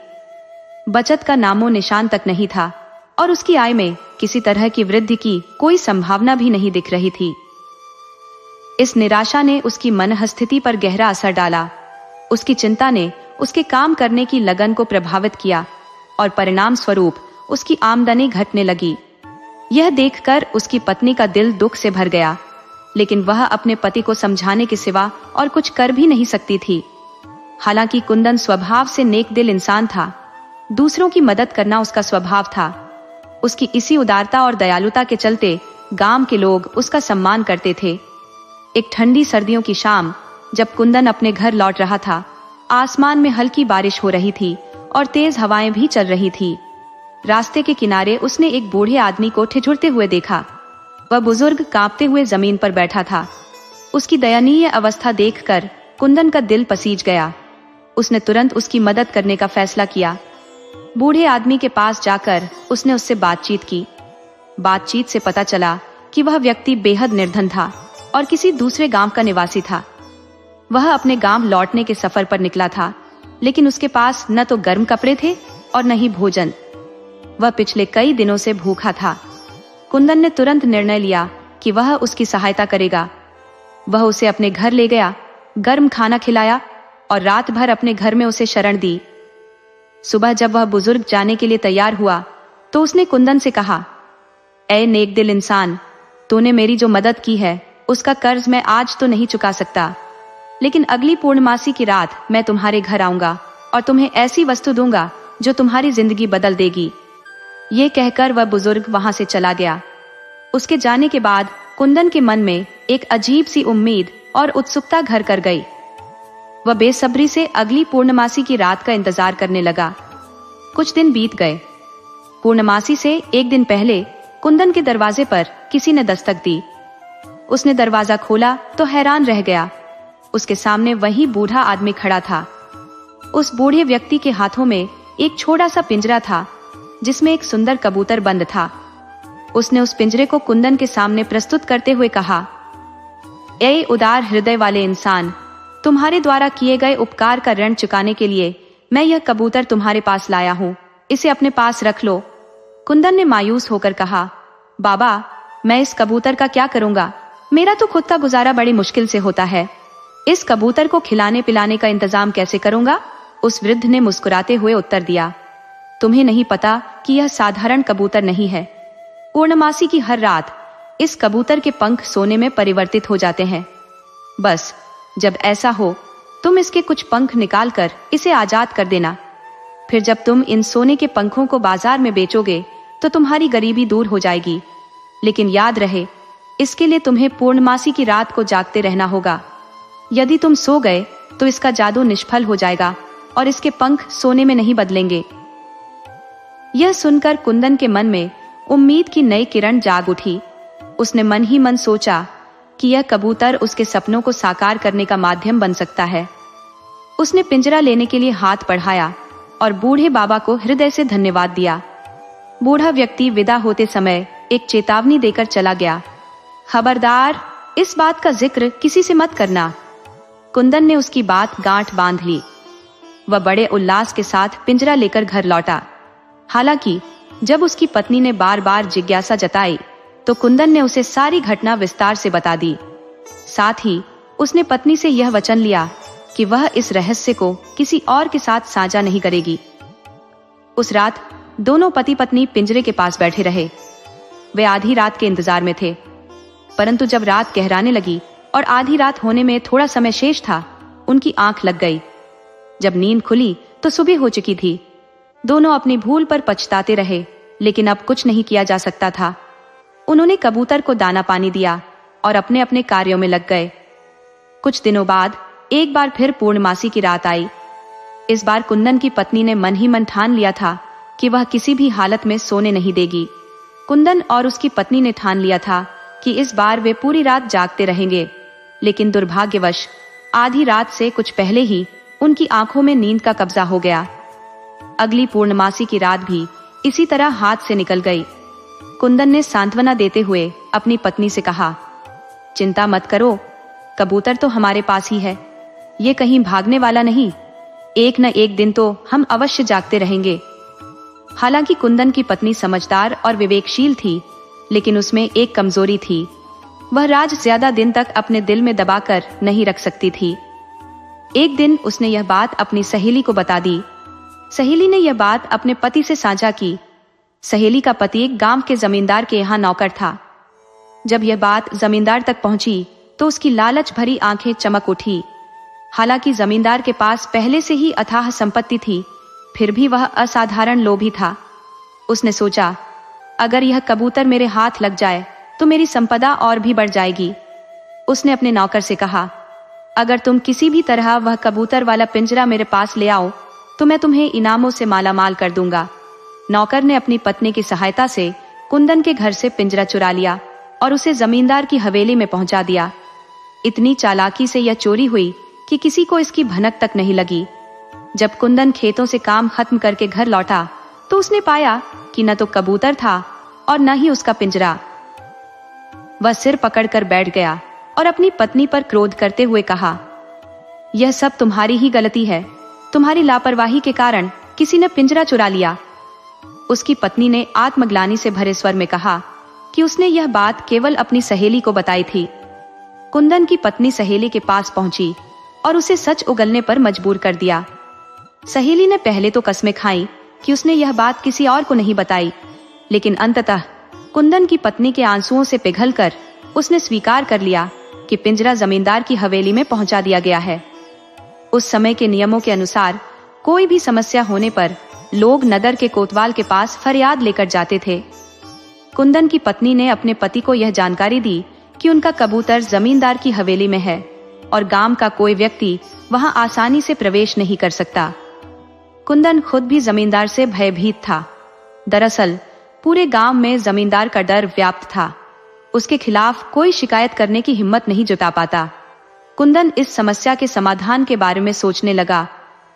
बचत का नामो निशान तक नहीं था और उसकी आय में किसी तरह की वृद्धि की कोई संभावना भी नहीं दिख रही थी। इस निराशा ने उसकी मनःस्थिति पर गहरा असर डाला। उसकी चिंता ने उसके काम करने की लगन को प्रभावित किया और परिणाम स्वरूप उसकी आमदनी घटने लगी। यह देखकर उसकी पत्नी का दिल दुख से भर गया, लेकिन वह अपने पति को समझाने के सिवा और कुछ कर भी नहीं सकती थी। हालांकि कुंदन स्वभाव से नेक दिल इंसान था, दूसरों की मदद करना उसका स्वभाव था। उसकी इसी उदारता और दयालुता के चलते गांव के लोग उसका सम्मान करते थे। एक ठंडी सर्दियों की शाम जब कुंदन अपने घर लौट रहा था, आसमान में हल्की बारिश हो रही थी और तेज हवाएं भी चल रही थी। रास्ते के किनारे उसने एक बूढ़े आदमी को ठिठुरते हुए देखा। वह बुजुर्ग कांपते हुए जमीन पर बैठा था। उसकी दयनीय अवस्था देखकर कुंदन का दिल पसीज गया। उसने तुरंत उसकी मदद करने का फैसला किया। बूढ़े आदमी के पास जाकर उसने उससे बातचीत की। बातचीत से पता चला कि वह व्यक्ति बेहद निर्धन था और किसी दूसरे गांव का निवासी था। वह अपने गांव लौटने के सफर पर निकला था, लेकिन उसके पास न तो गर्म कपड़े थे और न ही भोजन। वह पिछले कई दिनों से भूखा था। कुंदन ने तुरंत निर्णय लिया कि वह उसकी सहायता करेगा। वह उसे अपने घर ले गया, गर्म खाना खिलाया और रात भर अपने घर में उसे शरण दी। सुबह जब वह बुजुर्ग जाने के लिए तैयार हुआ तो उसने कुंदन से कहा, ऐ नेक दिल इंसान, तूने मेरी जो मदद की है उसका कर्ज मैं आज तो नहीं चुका सकता, लेकिन अगली पूर्णमासी की रात मैं तुम्हारे घर आऊंगा और तुम्हें ऐसी वस्तु दूंगा जो तुम्हारी जिंदगी बदल देगी। ये कहकर वह बुजुर्ग वहां से चला गया। उसके जाने के बाद कुंदन के मन में एक अजीब सी उम्मीद और उत्सुकता घर कर गई। वह बेसब्री से अगली पूर्णमासी की रात का इंतजार करने लगा। कुछ दिन बीत गए। पूर्णमासी से एक दिन पहले कुंदन के दरवाजे पर किसी ने दस्तक दी। उसने दरवाजा खोला तो हैरान रह गया। उसके सामने वही बूढ़ा आदमी खड़ा था। उस बूढ़े व्यक्ति के हाथों में एक छोटा सा पिंजरा था जिसमें एक सुंदर कबूतर बंद था। उसने उस पिंजरे को कुंदन के सामने प्रस्तुत करते हुए कहा, ए उदार हृदय वाले इंसान, तुम्हारे द्वारा किए गए उपकार का ऋण चुकाने के लिए मैं यह कबूतर तुम्हारे पास लाया हूँ, इसे अपने पास रख लो। कुंदन ने मायूस होकर कहा, बाबा, मैं इस कबूतर का क्या करूंगा? मेरा तो खुद का गुजारा बड़ी मुश्किल से होता है। इस कबूतर को खिलाने पिलाने का इंतजाम कैसे करूंगा? उस वृद्ध ने मुस्कुराते हुए उत्तर दिया, तुम्हें नहीं पता कि यह साधारण कबूतर नहीं है। पूर्णमासी की हर रात इस कबूतर के पंख सोने में परिवर्तित हो जाते हैं। बस जब ऐसा हो तुम इसके कुछ पंख निकालकर इसे आजाद कर देना। फिर जब तुम इन सोने के पंखों को बाजार में बेचोगे तो तुम्हारी गरीबी दूर हो जाएगी। लेकिन याद रहे, इसके लिए तुम्हें पूर्णमासी की रात को जागते रहना होगा। यदि तुम सो गए तो इसका जादू निष्फल हो जाएगा और इसके पंख सोने में नहीं बदलेंगे। यह सुनकर कुंदन के मन में उम्मीद की नई किरण जाग उठी। उसने मन ही मन सोचा कि यह कबूतर उसके सपनों को साकार करने का माध्यम बन सकता है। उसने पिंजरा लेने के लिए हाथ बढ़ाया और बूढ़े बाबा को हृदय से धन्यवाद दिया। बूढ़ा व्यक्ति विदा होते समय एक चेतावनी देकर चला गया, खबरदार, इस बात का जिक्र किसी से मत करना। कुंदन ने उसकी बात गांठ बांध ली। वह बड़े उल्लास के साथ पिंजरा लेकर घर लौटा। हालांकि जब उसकी पत्नी ने बार बार जिज्ञासा जताई तो कुंदन ने उसे सारी घटना विस्तार से बता दी। साथ ही उसने पत्नी से यह वचन लिया कि वह इस रहस्य को किसी और के साथ साझा नहीं करेगी। उस रात दोनों पति पत्नी पिंजरे के पास बैठे रहे। वे आधी रात के इंतजार में थे, परंतु जब रात गहराने लगी और आधी रात होने में थोड़ा समय शेष था, उनकी आंख लग गई। जब नींद खुली तो सुबह हो चुकी थी। दोनों अपनी भूल पर पछताते रहे, लेकिन अब कुछ नहीं किया जा सकता था। उन्होंने कबूतर को दाना पानी दिया और अपने अपने कार्यों में लग गए। कुछ दिनों बाद एक बार फिर पूर्णमासी की रात आई। इस बार कुंदन की पत्नी ने मन ही मन ठान लिया था कि वह किसी भी हालत में सोने नहीं देगी। कुंदन और उसकी पत्नी ने ठान लिया था कि इस बार वे पूरी रात जागते रहेंगे, लेकिन दुर्भाग्यवश आधी रात से कुछ पहले ही उनकी आंखों में नींद का कब्जा हो गया। अगली पूर्णमासी की रात भी इसी तरह हाथ से निकल गई। कुंदन ने सांत्वना देते हुए अपनी पत्नी से कहा, चिंता मत करो, कबूतर तो हमारे पास ही है, ये कहीं भागने वाला नहीं। एक न एक दिन तो हम अवश्य जागते रहेंगे। हालांकि कुंदन की पत्नी समझदार और विवेकशील थी, लेकिन उसमें एक कमजोरी थी। वह राज ज्यादा दिन तक अपने दिल में दबाकर नहीं रख सकती थी। एक दिन उसने यह बात अपनी सहेली को बता दी। सहेली ने यह बात अपने पति से साझा की। सहेली का पति एक गांव के जमींदार के यहाँ नौकर था। जब यह बात जमींदार तक पहुंची तो उसकी लालच भरी आंखें चमक उठी। हालांकि जमींदार के पास पहले से ही अथाह संपत्ति थी, फिर भी वह असाधारण लोभी था। उसने सोचा, अगर यह कबूतर मेरे हाथ लग जाए तो मेरी संपदा और भी बढ़ जाएगी। उसने अपने नौकर से कहा, अगर तुम किसी भी तरह वह कबूतर वाला पिंजरा मेरे पास ले आओ तो मैं तुम्हें इनामों से मालामाल कर दूंगा। नौकर ने अपनी पत्नी की सहायता से कुंदन के घर से पिंजरा चुरा लिया और उसे जमींदार की हवेली में पहुंचा दिया। इतनी चालाकी से यह चोरी हुई कि किसी को इसकी भनक तक नहीं लगी। जब कुंदन खेतों से काम खत्म करके घर लौटा तो उसने पाया कि न तो कबूतर था और न ही उसका पिंजरा। वह सिर पकड़कर बैठ गया और अपनी पत्नी पर क्रोध करते हुए कहा, यह सब तुम्हारी ही गलती है। तुम्हारी लापरवाही के कारण किसी ने पिंजरा चुरा लिया। उसकी पत्नी ने आत्मग्लानि से भरे स्वर में कहा कि उसने यह बात केवल अपनी सहेली को बताई थी। कुंदन की पत्नी सहेली के पास पहुंची और उसे सच उगलने पर मजबूर कर दिया। सहेली ने पहले तो कस्में खाई कि उसने यह बात किसी और को नहीं बताई, लेकिन अंततः कुंदन की पत्नी के आंसुओं से पिघलकर उसने स्वीकार कर लिया कि पिंजरा जमींदार की हवेली में पहुंचा दिया गया है। उस समय के नियमों के अनुसार कोई भी समस्या होने पर लोग नगर के कोतवाल के पास फरियाद लेकर जाते थे। कुंदन की पत्नी ने अपने पति को यह जानकारी दी कि उनका कबूतर जमींदार की हवेली में है और गांव का कोई व्यक्ति वहां आसानी से प्रवेश नहीं कर सकता। कुंदन खुद भी जमींदार से भयभीत था। दरअसल पूरे गांव में जमींदार का डर व्याप्त था। उसके खिलाफ कोई शिकायत करने की हिम्मत नहीं जुटा पाता। कुंदन इस समस्या के समाधान के बारे में सोचने लगा,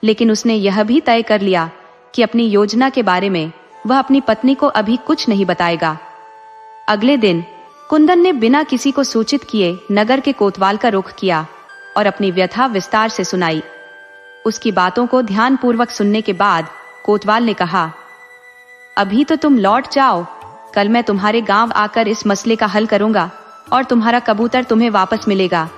लेकिन उसने यह भी तय कर लिया कि अपनी योजना के बारे में वह अपनी पत्नी को अभी कुछ नहीं बताएगा। अगले दिन कुंदन ने बिना किसी को सूचित किए नगर के कोतवाल का रुख किया और अपनी व्यथा विस्तार से सुनाई। उसकी बातों को ध्यानपूर्वक सुनने के बाद कोतवाल ने कहा, अभी तो तुम लौट जाओ, कल मैं तुम्हारे गांव आकर इस मसले का हल करूंगा और तुम्हारा कबूतर तुम्हें वापस मिलेगा।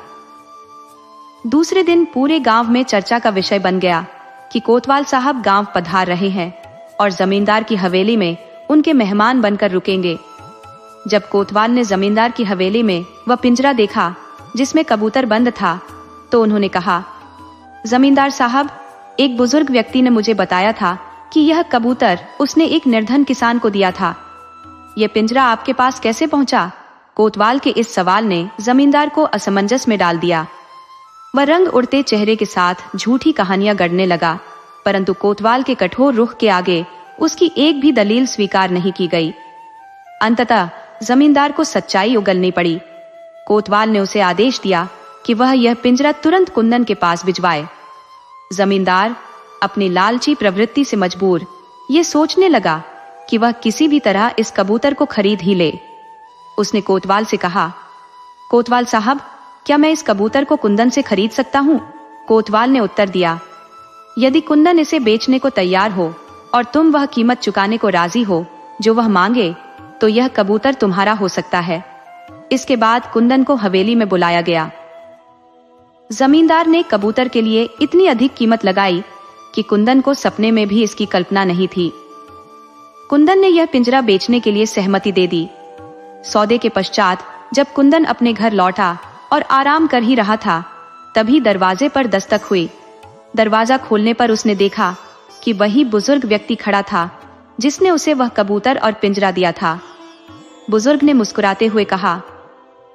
दूसरे दिन पूरे गांव में चर्चा का विषय बन गया कि कोतवाल साहब गांव पधार रहे हैं और जमींदार की हवेली में उनके मेहमान बनकर रुकेंगे। जब कोतवाल ने जमींदार की हवेली में वह पिंजरा देखा जिसमें कबूतर बंद था, तो उन्होंने कहा, जमींदार साहब, एक बुजुर्ग व्यक्ति ने मुझे बताया था कि यह कबूतर उसने एक निर्धन किसान को दिया था। यह पिंजरा आपके पास कैसे पहुंचा? कोतवाल के इस सवाल ने जमींदार को असमंजस में डाल दिया। वह रंग उड़ते चेहरे के साथ झूठी कहानियां गढ़ने लगा, परंतु कोतवाल के कठोर रुख के आगे उसकी एक भी दलील स्वीकार नहीं की गई। अंततः जमींदार को सच्चाई उगलनी पड़ी। कोतवाल ने उसे आदेश दिया कि वह यह पिंजरा तुरंत कुंदन के पास भिजवाए। जमींदार अपनी लालची प्रवृत्ति से मजबूर ये सोचने लगा कि वह किसी भी तरह इस कबूतर को खरीद ही ले। उसने कोतवाल से कहा, कोतवाल साहब, क्या मैं इस कबूतर को कुंदन से खरीद सकता हूँ? कोतवाल ने उत्तर दिया, यदि कुंदन इसे बेचने को तैयार हो और तुम वह कीमत चुकाने को राजी हो जो वह मांगे, तो यह कबूतर तुम्हारा हो सकता है। इसके बाद कुंदन को हवेली में बुलाया गया। जमींदार ने कबूतर के लिए इतनी अधिक कीमत लगाई कि कुंदन को सपने में भी इसकी कल्पना नहीं थी। कुंदन ने यह पिंजरा बेचने के लिए सहमति दे दी। सौदे के पश्चात जब कुंदन अपने घर लौटा और आराम कर ही रहा था, तभी दरवाजे पर दस्तक हुई। दरवाजा खोलने पर उसने देखा कि वही बुजुर्ग व्यक्ति खड़ा था जिसने उसे वह कबूतर और पिंजरा दिया था। बुजुर्ग ने मुस्कुराते हुए कहा,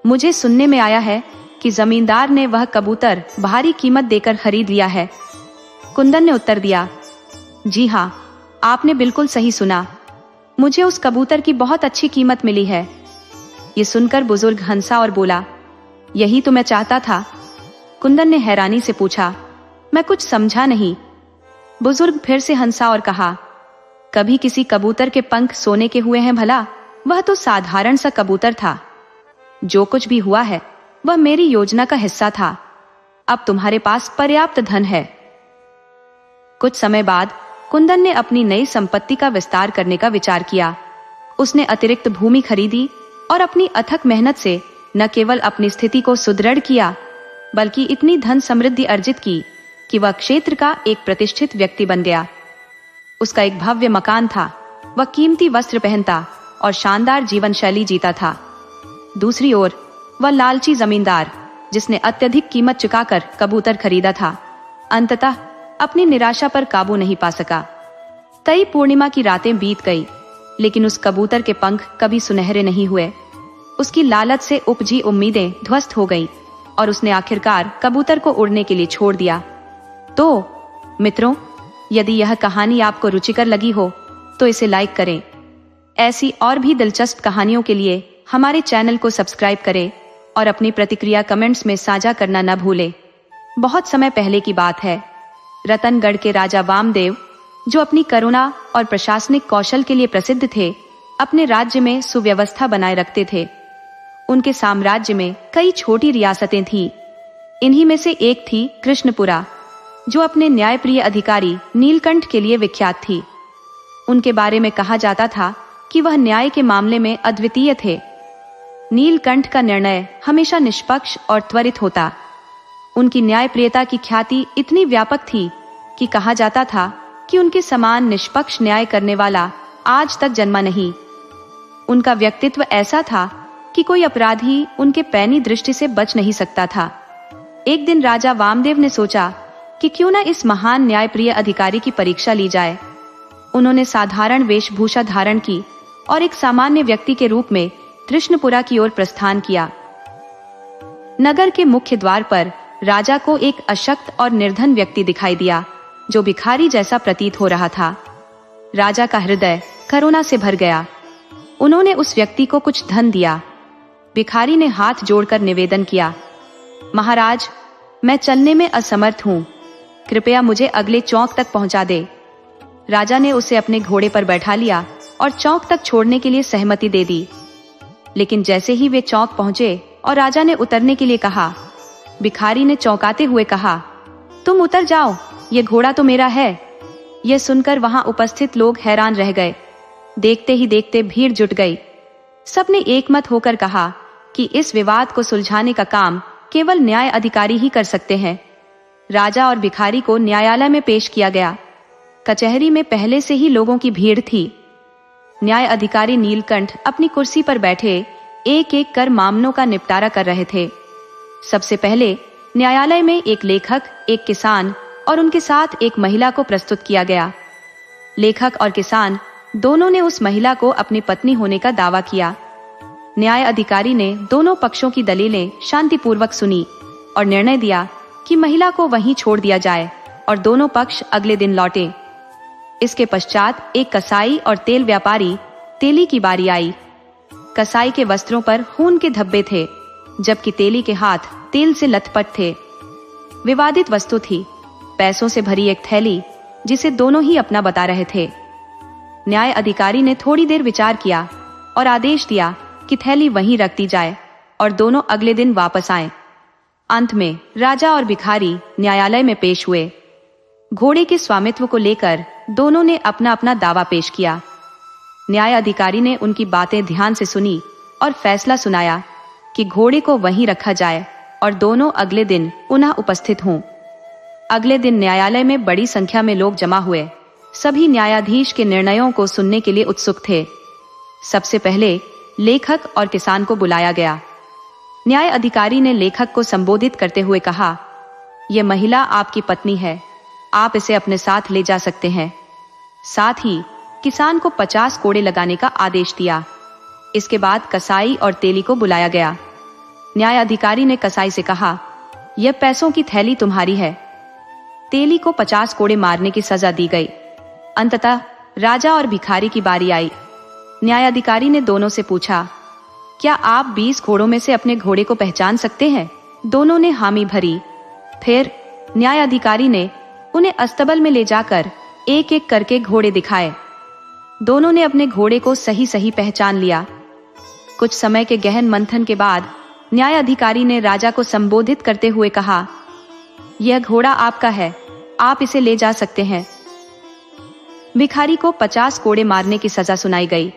मुझे सुनने में आया है कि जमींदार ने वह कबूतर भारी कीमत देकर खरीद लिया है। कुंदन ने उत्तर दिया, जी हाँ, आपने बिल्कुल सही सुना। मुझे उस कबूतर की बहुत अच्छी कीमत मिली है। ये सुनकर बुजुर्ग हंसा और बोला, यही तो मैं चाहता था। कुंदन ने हैरानी से पूछा, मैं कुछ समझा नहीं। बुजुर्ग फिर से हंसा और कहा, कभी किसी कबूतर के पंख सोने के हुए हैं भला? वह तो साधारण सा कबूतर था। जो कुछ भी हुआ है वह मेरी योजना का हिस्सा था। अब तुम्हारे पास पर्याप्त धन है। कुछ समय बाद कुंदन ने अपनी नई संपत्ति का विस्तार करने का विचार किया। उसने अतिरिक्त भूमि खरीदी और अपनी अथक मेहनत से न केवल अपनी स्थिति को सुदृढ़ किया, बल्कि इतनी धन समृद्धि अर्जित की कि वह क्षेत्र का एक प्रतिष्ठित व्यक्ति बन गया। उसका एक भव्य मकान था, वह कीमती वस्त्र पहनता और शानदार जीवन शैली जीता था। दूसरी ओर वह लालची जमींदार, जिसने अत्यधिक कीमत चुकाकर कबूतर खरीदा था, अंततः अपनी निराशा पर काबू नहीं पा सका। तई पूर्णिमा की रातें बीत गई, लेकिन उस कबूतर के पंख कभी सुनहरे नहीं हुए। उसकी लालच से उपजी उम्मीदें ध्वस्त हो गईं और उसने आखिरकार कबूतर को उड़ने के लिए छोड़ दिया। तो मित्रों, यदि यह कहानी आपको रुचिकर लगी हो तो इसे लाइक करें। ऐसी और भी दिलचस्प कहानियों के लिए हमारे चैनल को सब्सक्राइब करें और अपनी प्रतिक्रिया कमेंट्स में साझा करना न भूलें। बहुत समय पहले की बात है, रतनगढ़ के राजा वामदेव, जो अपनी करुणा और प्रशासनिक कौशल के लिए प्रसिद्ध थे, अपने राज्य में सुव्यवस्था बनाए रखते थे। उनके साम्राज्य में कई छोटी रियासतें थीं। इन्हीं में से एक थी कृष्णपुरा, जो अपने न्यायप्रिय अधिकारी नीलकंठ के लिए विख्यात थी। उनके बारे में कहा जाता था कि वह न्याय के मामले में अद्वितीय थे। नीलकंठ का निर्णय हमेशा निष्पक्ष और त्वरित होता। उनकी न्यायप्रियता की ख्याति इतनी व्यापक थी कि कहा जाता था कि उनके समान निष्पक्ष न्याय करने वाला आज तक जन्मा नहीं। उनका व्यक्तित्व ऐसा था कि कोई अपराधी उनके पैनी दृष्टि से बच नहीं सकता था। एक दिन राजा वामदेव ने सोचा कि क्यों न इस महान न्यायप्रिय अधिकारी की परीक्षा ली जाए। उन्होंने साधारण वेशभूषा धारण की और एक सामान्य व्यक्ति के रूप में कृष्णपुरा की ओर प्रस्थान किया। नगर के मुख्य द्वार पर राजा को एक अशक्त और निर्धन व्यक्ति दिखाई दिया, जो भिखारी जैसा प्रतीत हो रहा था। राजा का हृदय करुणा से भर गया। उन्होंने उस व्यक्ति को कुछ धन दिया। भिखारी ने हाथ जोड़कर निवेदन किया, महाराज, मैं चलने में असमर्थ हूँ, कृपया मुझे अगले चौक तक पहुँचा दे। राजा ने उसे अपने घोड़े पर बैठा लिया और चौक तक छोड़ने के लिए सहमति दे दी। लेकिन जैसे ही वे चौक पहुंचे और राजा ने उतरने के लिए कहा, भिखारी ने चौंकाते हुए कहा, तुम उतर जाओ, ये घोड़ा तो मेरा है। यह सुनकर वहां उपस्थित लोग हैरान रह गए। देखते ही देखते भीड़ जुट गई। सबने एकमत होकर कहा कि इस विवाद को सुलझाने का काम केवल न्याय अधिकारी ही कर सकते हैं। राजा और भिखारी को न्यायालय में पेश किया गया। कचहरी में पहले से ही लोगों की भीड़ थी। न्याय अधिकारी नीलकंठ अपनी कुर्सी पर बैठे एक एक कर मामलों का निपटारा कर रहे थे। सबसे पहले न्यायालय में एक लेखक, एक किसान और उनके साथ एक महिला को प्रस्तुत किया गया। लेखक और किसान दोनों ने उस महिला को अपनी पत्नी होने का दावा किया। न्याय अधिकारी ने दोनों पक्षों की दलीलें शांतिपूर्वक सुनी और निर्णय दिया कि महिला को वहीं छोड़ दिया जाए और दोनों पक्ष अगले दिन लौटे। इसके पश्चात एक कसाई और तेल व्यापारी तेली की बारी आई। कसाई के वस्त्रों पर खून के धब्बे थे, जबकि तेली के हाथ तेल से लथपथ थे। विवादित वस्तु थी पैसों से भरी एक थैली, जिसे दोनों ही अपना बता रहे थे। न्याय अधिकारी ने थोड़ी देर विचार किया और आदेश दिया कि थैली वहीं रख दी जाए और दोनों अगले दिन वापस आए। अंत में राजा और भिखारी न्यायालय में पेश हुए। घोड़े के स्वामित्व को लेकर दोनों ने अपना अपना दावा पेश किया। न्याय अधिकारी ने उनकी बातें ध्यान से सुनी और फैसला सुनाया कि घोड़े को वहीं रखा जाए और दोनों अगले दिन पुनः उपस्थित हों। अगले दिन न्यायालय में बड़ी संख्या में लोग जमा हुए। सभी न्यायाधीश के निर्णयों को सुनने के लिए उत्सुक थे। सबसे पहले लेखक और किसान को बुलाया गया। न्याय अधिकारी ने लेखक को संबोधित करते हुए कहा, यह महिला आपकी पत्नी है, आप इसे अपने साथ ले जा सकते हैं। साथ ही किसान को 50 कोड़े लगाने का आदेश दिया। इसके बाद कसाई और तेली को बुलाया गया। न्याय अधिकारी ने कसाई से कहा, यह पैसों की थैली तुम्हारी है। तेली को 50 कोड़े मारने की सजा दी गई। अंततः राजा और भिखारी की बारी आई। न्यायाधिकारी ने दोनों से पूछा, क्या आप 20 घोड़ों में से अपने घोड़े को पहचान सकते हैं? दोनों ने हामी भरी। फिर न्यायाधिकारी ने उन्हें अस्तबल में ले जाकर एक एक करके घोड़े दिखाए। दोनों ने अपने घोड़े को सही सही पहचान लिया। कुछ समय के गहन मंथन के बाद न्यायाधिकारी ने राजा को संबोधित करते हुए कहा, यह घोड़ा आपका है, आप इसे ले जा सकते हैं। भिखारी को 50 कोड़े मारने की सजा सुनाई गई।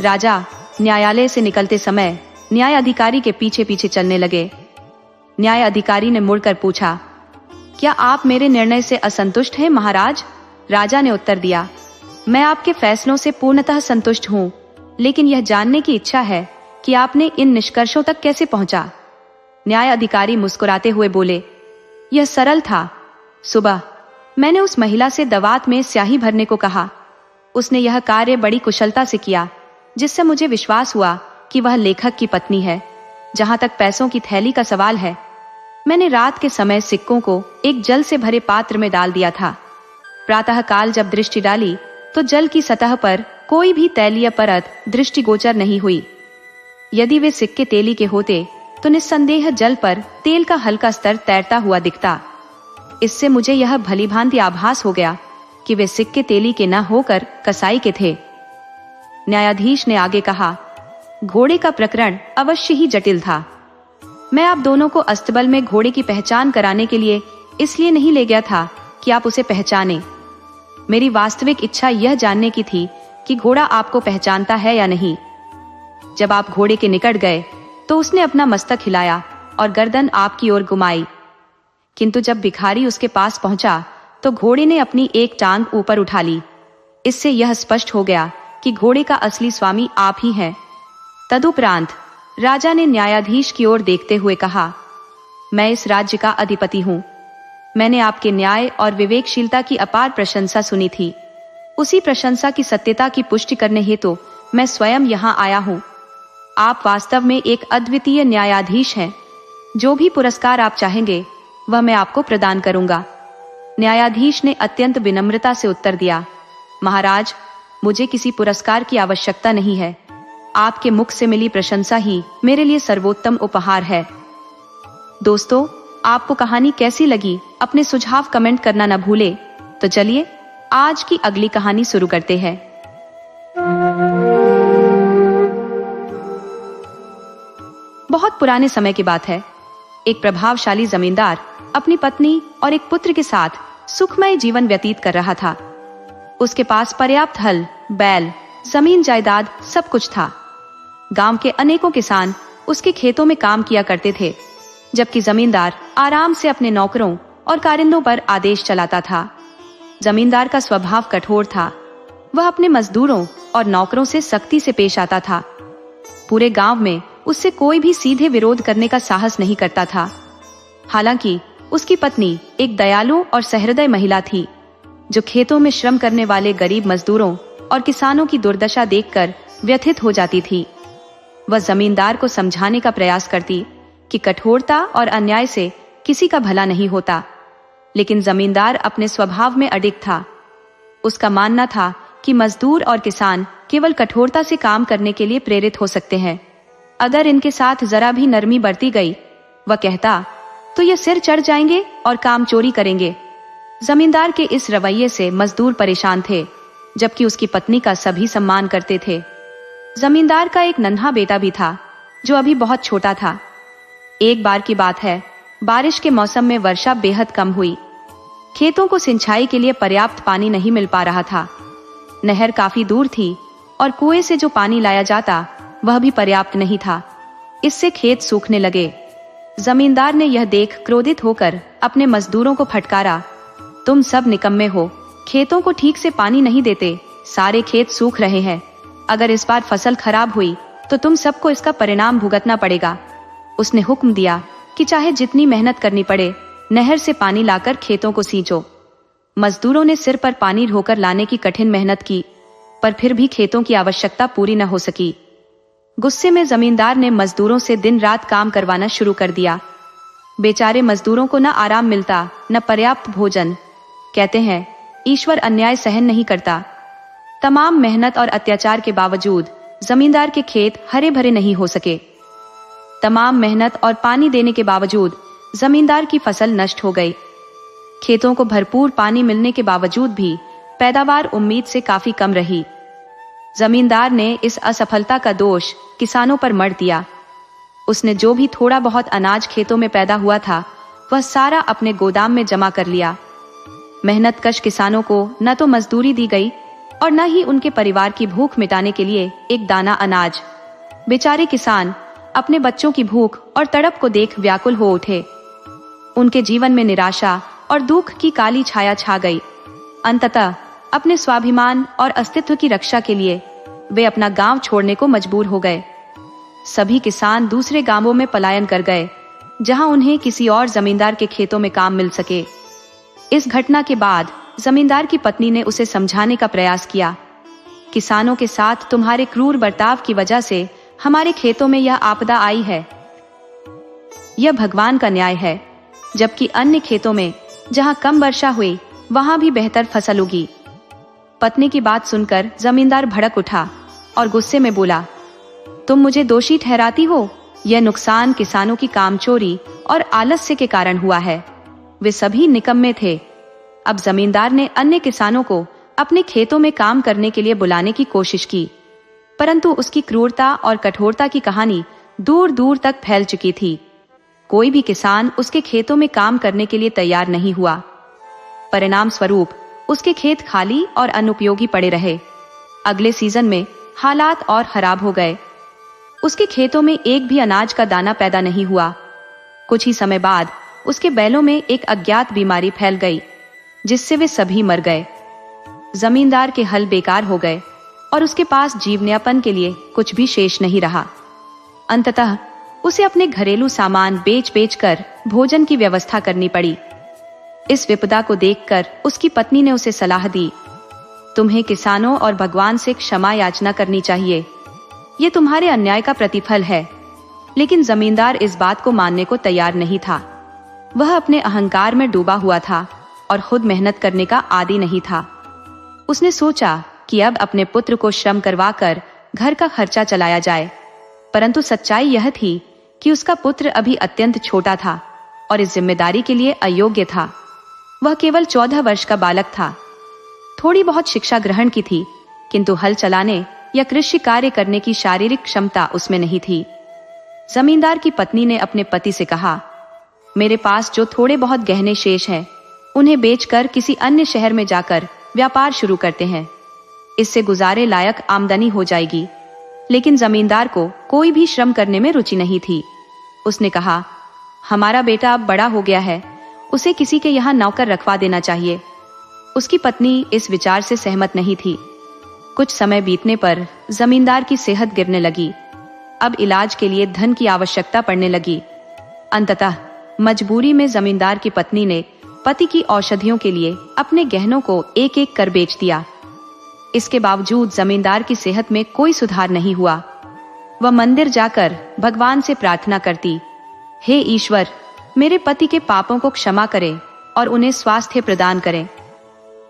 राजा न्यायालय से निकलते समय न्याय अधिकारी के पीछे पीछे चलने लगे। न्याय अधिकारी ने मुड़कर पूछा, क्या आप मेरे निर्णय से असंतुष्ट हैं महाराज? राजा ने उत्तर दिया, मैं आपके फैसलों से पूर्णतः संतुष्ट हूँ, लेकिन यह जानने की इच्छा है कि आपने इन निष्कर्षों तक कैसे पहुंचा। न्याय अधिकारी मुस्कुराते हुए बोले, यह सरल था। सुबह मैंने उस महिला से दवात में स्याही भरने को कहा। उसने यह कार्य बड़ी कुशलता से किया, जिससे मुझे विश्वास हुआ कि वह लेखक की पत्नी है। जहां तक पैसों की थैली का सवाल है, मैंने रात के समय सिक्कों को एक जल से भरे पात्र में डाल दिया था। प्रातः काल जब दृष्टि डाली तो जल की सतह पर कोई भी तैलीय परत दृष्टिगोचर नहीं हुई। यदि वे सिक्के तेली के होते तो निस्संदेह जल पर तेल का हल्का स्तर तैरता हुआ दिखता। इससे मुझे यह भलीभांति आभास हो गया कि वे सिक्के तेली के न होकर कसाई के थे। न्यायाधीश ने आगे कहा, घोड़े का प्रकरण अवश्य ही जटिल था। मैं आप दोनों को अस्तबल में घोड़े की पहचान कराने के लिए इसलिए नहीं ले गया था कि आप उसे पहचाने। मेरी वास्तविक इच्छा यह जानने की थी कि घोड़ा आपको पहचानता है या नहीं। जब आप घोड़े के निकट गए तो उसने अपना मस्तक हिलाया और गर्दन आपकी ओर घुमाई, किंतु जब भिखारी उसके पास पहुंचा तो घोड़े ने अपनी एक टांग ऊपर उठा ली। इससे यह स्पष्ट हो गया कि घोड़े का असली स्वामी आप ही हैं। तदुपरांत राजा ने न्यायाधीश की ओर देखते हुए कहा, मैं इस राज्य का अधिपति हूँ। मैंने आपके न्याय और विवेकशीलता की अपार प्रशंसा सुनी थी। उसी प्रशंसा की सत्यता की पुष्टि करने हेतु मैं स्वयं यहाँ आया हूँ। आप वास्तव में एक अद्वितीय न्यायाधीश हैं। जो भी पुरस्कार आप चाहेंगे वह मैं आपको प्रदान करूंगा। न्यायाधीश ने अत्यंत विनम्रता से उत्तर दिया, महाराज, मुझे किसी पुरस्कार की आवश्यकता नहीं है। आपके मुख से मिली प्रशंसा ही मेरे लिए सर्वोत्तम उपहार है। दोस्तों, आपको कहानी कैसी लगी अपने सुझाव कमेंट करना न भूले। तो चलिए आज की अगली कहानी शुरू करते हैं। बहुत पुराने समय की बात है। एक प्रभावशाली जमींदार अपनी पत्नी और एक पुत्र के साथ सुखमय जीवन व्यतीत कर रहा था। उसके पास पर्याप्त हल, बैल, जमीन जायदाद सब कुछ था। गांव के अनेकों किसान उसके खेतों में काम किया करते थे, जबकि जमींदार आराम से अपने नौकरों और कारिंदों पर आदेश चलाता था। जमींदार का स्वभाव कठोर था। वह अपने मजदूरों और नौकरों से सख्ती से पेश आता था। पूरे गांव में उससे कोई भी सीधे विरोध करने का साहस नहीं करता था। हालांकि उसकी पत्नी एक दयालु और सहृदय महिला थी, जो खेतों में श्रम करने वाले गरीब मजदूरों और किसानों की दुर्दशा देखकर व्यथित हो जाती थी। वह जमींदार को समझाने का प्रयास करती कि कठोरता और अन्याय से किसी का भला नहीं होता, लेकिन जमींदार अपने स्वभाव में अडिग था। उसका मानना था कि मजदूर और किसान केवल कठोरता से काम करने के लिए प्रेरित हो सकते हैं। अगर इनके साथ जरा भी नरमी बरती गई, वह कहता, तो ये सिर चढ़ जाएंगे और काम चोरी करेंगे। जमींदार के इस रवैये से मजदूर परेशान थे, जबकि उसकी पत्नी का सभी सम्मान करते थे। जमींदार का एक नन्हा बेटा भी था, जो अभी बहुत छोटा था। एक बार की बात है, बारिश के मौसम में वर्षा बेहद कम हुई। खेतों को सिंचाई के लिए पर्याप्त पानी नहीं मिल पा रहा था। नहर काफी दूर थी और कुएं से जो पानी लाया जाता वह भी पर्याप्त नहीं था। इससे खेत सूखने लगे। जमींदार ने यह देख क्रोधित होकर अपने मजदूरों को फटकारा, तुम सब निकम्मे हो, खेतों को ठीक से पानी नहीं देते, सारे खेत सूख रहे हैं। अगर इस बार फसल खराब हुई तो तुम सबको इसका परिणाम भुगतना पड़ेगा। उसने हुक्म दिया कि चाहे जितनी मेहनत करनी पड़े, नहर से पानी लाकर खेतों को सींचो। मजदूरों ने सिर पर पानी ढोकर लाने की कठिन मेहनत की, पर फिर भी खेतों की आवश्यकता पूरी न हो सकी। गुस्से में जमींदार ने मजदूरों से दिन रात काम करवाना शुरू कर दिया। बेचारे मजदूरों को न आराम मिलता, न पर्याप्त भोजन। कहते हैं, ईश्वर अन्याय सहन नहीं करता। तमाम मेहनत और अत्याचार के बावजूद जमींदार के खेत हरे भरे नहीं हो सके। तमाम मेहनत और पानी देने के बावजूद जमींदार की फसल नष्ट हो गई। खेतों को भरपूर पानी मिलने के बावजूद भी पैदावार उम्मीद से काफी कम रही। जमींदार ने इस असफलता का दोष किसानों पर मढ़ दिया। उसने जो भी थोड़ा बहुत अनाज खेतों में पैदा हुआ था, वह सारा अपने गोदाम में जमा कर लिया। मेहनतकश किसानों को न तो मजदूरी दी गई और न ही उनके परिवार की भूख मिटाने के लिए एक दाना अनाज। बेचारे किसान अपने बच्चों की भूख और तड़प को देख व्याकुल हो उठे। उनके जीवन में निराशा और दुख की काली छाया छा गई। अंततः अपने स्वाभिमान और अस्तित्व की रक्षा के लिए वे अपना गांव छोड़ने को मजबूर हो गए। सभी किसान दूसरे गांवों में पलायन कर गए, जहां उन्हें किसी और जमींदार के खेतों में काम मिल सके। इस घटना के बाद जमींदार की पत्नी ने उसे समझाने का प्रयास किया, किसानों के साथ तुम्हारे क्रूर बर्ताव की वजह से हमारे खेतों में यह आपदा आई है। यह भगवान का न्याय है, जबकि अन्य खेतों में जहां कम वर्षा हुई वहां भी बेहतर फसल उगी। पत्नी की बात सुनकर जमींदार भड़क उठा और गुस्से में बोला, तुम मुझे दोषी ठहराती हो। यह नुकसान किसानों की कामचोरी और आलस्य के कारण हुआ है। वे सभी निकम्मे थे। अब जमींदार ने अन्य किसानों को अपने खेतों में काम करने के लिए बुलाने की कोशिश की, परंतु उसकी क्रूरता और कठोरता की कहानी दूर दूर तक फैल चुकी थी। कोई भी किसान उसके खेतों में काम करने के लिए तैयार नहीं हुआ। परिणाम स्वरूप उसके खेत खाली और अनुपयोगी पड़े रहे। अगले सीजन में हालात और खराब हो गए। उसके खेतों में एक भी अनाज का दाना पैदा नहीं हुआ। कुछ ही समय बाद उसके बैलों में एक अज्ञात बीमारी फैल गई, जिससे वे सभी मर गए। जमींदार के हल बेकार हो गए और उसके पास जीवनयापन के लिए कुछ भी शेष नहीं रहा। अंततः उसे अपने घरेलू सामान बेच बेच कर भोजन की व्यवस्था करनी पड़ी। इस विपदा को देखकर उसकी पत्नी ने उसे सलाह दी, तुम्हें किसानों और भगवान से क्षमा याचना करनी चाहिए, ये तुम्हारे अन्याय का प्रतिफल है। लेकिन जमींदार इस बात को मानने को तैयार नहीं था। वह अपने अहंकार में डूबा हुआ था और खुद मेहनत करने का आदी नहीं था। उसने सोचा कि अब अपने पुत्र को श्रम करवाकर घर का खर्चा चलाया जाए, परंतु सच्चाई यह थी कि उसका पुत्र अभी अत्यंत छोटा था और इस जिम्मेदारी के लिए अयोग्य था। वह केवल 14 वर्ष का बालक था। थोड़ी बहुत शिक्षा ग्रहण की थी, किंतु हल चलाने या कृषि कार्य करने की शारीरिक क्षमता उसमें नहीं थी। जमींदार की पत्नी ने अपने पति से कहा, मेरे पास जो थोड़े बहुत गहने शेष हैं, उन्हें बेचकर किसी अन्य शहर में जाकर व्यापार शुरू करते हैं। इससे गुजारे लायक आमदनी हो जाएगी। लेकिन जमींदार को कोई भी श्रम करने में रुचि नहीं थी। उसने कहा, हमारा बेटा अब बड़ा हो गया है, उसे किसी के यहाँ नौकर रखवा देना चाहिए। उसकी पत्नी इस विचार से सहमत नहीं थी। कुछ समय बीतने पर जमींदार की सेहत गिरने लगी। अब इलाज के लिए धन की आवश्यकता पड़ने लगी। अंततः मजबूरी में जमींदार की पत्नी ने पति की औषधियों के लिए अपने गहनों को एक एक कर बेच दिया। इसके बावजूद जमींदार की सेहत में कोई सुधार नहीं हुआ। वह मंदिर जाकर भगवान से प्रार्थना करती, हे ईश्वर, मेरे पति के पापों को क्षमा करें और उन्हें स्वास्थ्य प्रदान करें।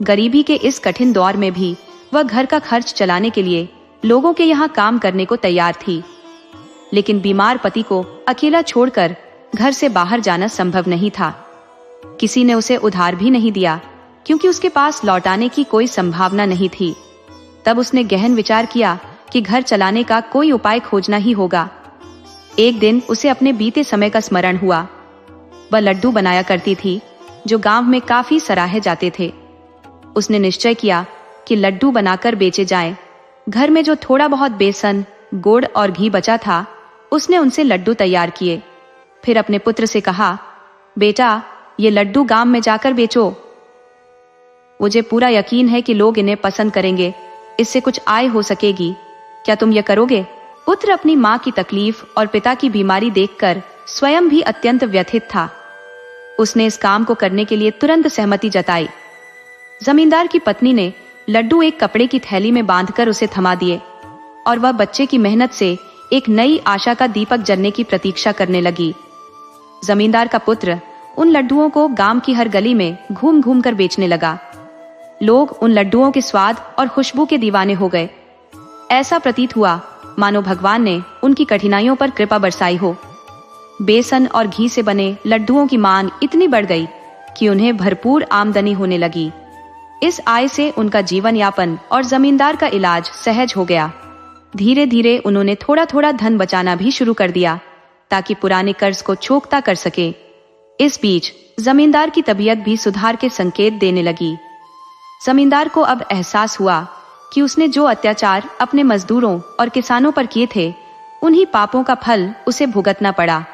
गरीबी के इस कठिन दौर में भी वह घर का खर्च चलाने के लिए लोगों के यहाँ काम करने को तैयार थी। लेकिन बीमार पति को अकेला छोड़कर घर से बाहर जाना संभव नहीं था। किसी ने उसे उधार भी नहीं दिया, क्योंकि उसके पास लौटाने की कोई संभावना नहीं थी। तब उसने गहन विचार किया कि घर चलाने का कोई उपाय खोजना ही होगा। एक दिन उसे अपने बीते समय का स्मरण हुआ। वह लड्डू बनाया करती थी, जो गांव में काफी सराहे जाते थे। उसने निश्चय किया कि लड्डू बनाकर बेचे जाएं। घर में जो थोड़ा बहुत बेसन, गुड़ और घी बचा था, उसने उनसे लड्डू तैयार किए। फिर अपने पुत्र से कहा, बेटा, ये लड्डू गांव में जाकर बेचो। मुझे पूरा यकीन है कि लोग इन्हें पसंद करेंगे, इससे कुछ आय हो सकेगी। क्या तुम यह करोगे? पुत्र अपनी माँ की तकलीफ और पिता की बीमारी देखकर स्वयं भी अत्यंत व्यथित था। उसने इस काम को करने के लिए तुरंत सहमति जताई। जमींदार की पत्नी ने लड्डू एक कपड़े की थैली में बांधकर उसे थमा दिए और वह बच्चे की मेहनत से एक नई आशा का दीपक जलने की प्रतीक्षा करने लगी। जमींदार का पुत्र उन लड्डुओं को गांव की हर गली में घूम घूम कर बेचने लगा। लोग उन लड्डुओं के स्वाद और खुशबू के दीवाने हो गए। ऐसा प्रतीत हुआ मानो भगवान ने उनकी कठिनाइयों पर कृपा बरसाई हो। बेसन और घी से बने लड्डुओं की मांग इतनी बढ़ गई कि उन्हें भरपूर आमदनी होने लगी। इस आय से उनका जीवन यापन और जमींदार का इलाज सहज हो गया। धीरे धीरे उन्होंने थोड़ा थोड़ा धन बचाना भी शुरू कर दिया, ताकि पुराने कर्ज को चुकता कर सके। इस बीच जमींदार की तबीयत भी सुधार के संकेत देने लगी। जमींदार को अब एहसास हुआ कि उसने जो अत्याचार अपने मजदूरों और किसानों पर किए थे, उन्हीं पापों का फल उसे भुगतना पड़ा।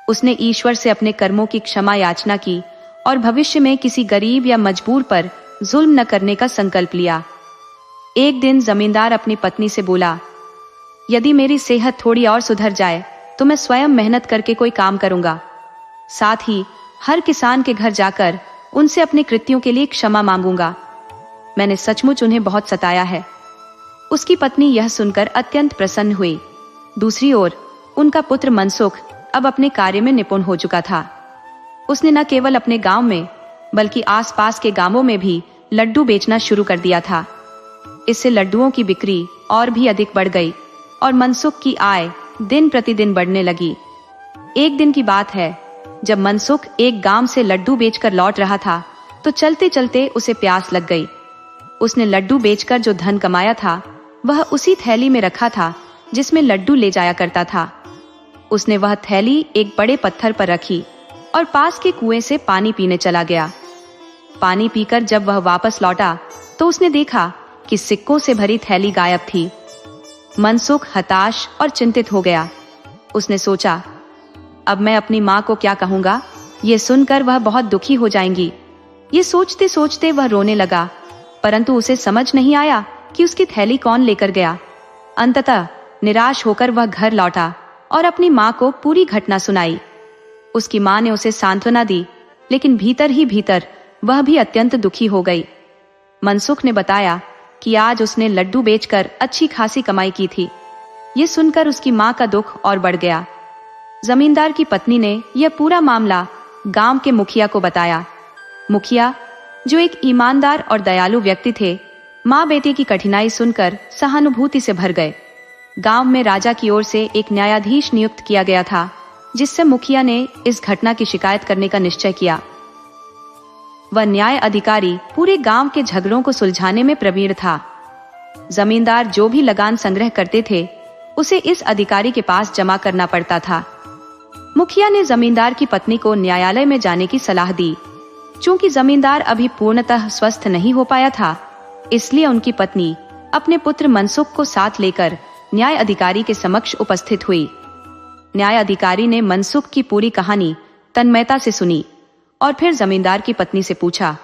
उसने ईश्वर से अपने कर्मों की क्षमा याचना की और भविष्य में किसी गरीब या मजबूर पर जुल्म न करने का संकल्प लिया। एक दिन जमींदार अपनी पत्नी से बोला, यदि मेरी सेहत थोड़ी और सुधर जाए तो मैं स्वयं मेहनत करके कोई काम करूंगा। साथ ही हर किसान के घर जाकर उनसे अपने कृत्यों के लिए क्षमा मांगूंगा। मैंने सचमुच उन्हें बहुत सताया है। उसकी पत्नी यह सुनकर अत्यंत प्रसन्न हुई। दूसरी ओर उनका पुत्र मनसुख अब अपने कार्य में निपुण हो चुका था। उसने न केवल अपने गांव में बल्कि आसपास के गांवों में भी लड्डू बेचना शुरू कर दिया था। इससे लड्डुओं की बिक्री और भी अधिक बढ़ गई और मनसुख की आय दिन प्रतिदिन बढ़ने लगी। एक दिन की बात है, जब मनसुख एक गांव से लड्डू बेचकर लौट रहा था तो चलते चलते उसे प्यास लग गई। उसने लड्डू बेचकर जो धन कमाया था वह उसी थैली में रखा था जिसमें लड्डू ले जाया करता था। उसने वह थैली एक बड़े पत्थर पर रखी और पास के कुएं से पानी पीने चला गया। पानी पीकर जब वह वापस लौटा तो उसने देखा कि सिक्कों से भरी थैली गायब थी। मनसुख हताश और चिंतित हो गया। उसने सोचा, अब मैं अपनी माँ को क्या कहूंगा? ये सुनकर वह बहुत दुखी हो जाएंगी। ये सोचते सोचते वह रोने लगा, परंतु उसे समझ नहीं आया कि उसकी थैली कौन लेकर गया। अंततः निराश होकर वह घर लौटा और अपनी माँ को पूरी घटना सुनाई। उसकी माँ ने उसे सांत्वना दी, लेकिन भीतर ही भीतर वह भी अत्यंत दुखी हो गई। मनसुख ने बताया कि आज उसने लड्डू बेचकर अच्छी खासी कमाई की थी। ये सुनकर उसकी माँ का दुख और बढ़ गया। जमींदार की पत्नी ने यह पूरा मामला गांव के मुखिया को बताया। मुखिया, जो एक ईमानदार और दयालु व्यक्ति थे, माँ बेटे की कठिनाई सुनकर सहानुभूति से भर गए। गांव में राजा की ओर से एक न्यायाधीश नियुक्त किया गया था, जिससे मुखिया ने इस घटना की शिकायत करने का निश्चय किया। वह न्याय अधिकारी पूरे गांव के झगड़ों को सुलझाने में प्रवीण था। जमींदार जो भी लगान संग्रह करते थे, उसे इस अधिकारी के पास जमा करना पड़ता था। मुखिया ने जमींदार की पत्नी को न्यायालय में जाने की सलाह दी। चूंकि जमींदार अभी पूर्णतः स्वस्थ नहीं हो पाया था, इसलिए उनकी पत्नी अपने पुत्र मनसुख को साथ लेकर न्याय अधिकारी के समक्ष उपस्थित हुई। न्याय अधिकारी ने मनसुख की पूरी कहानी तन्मयता से सुनी और फिर जमींदार की पत्नी से पूछा,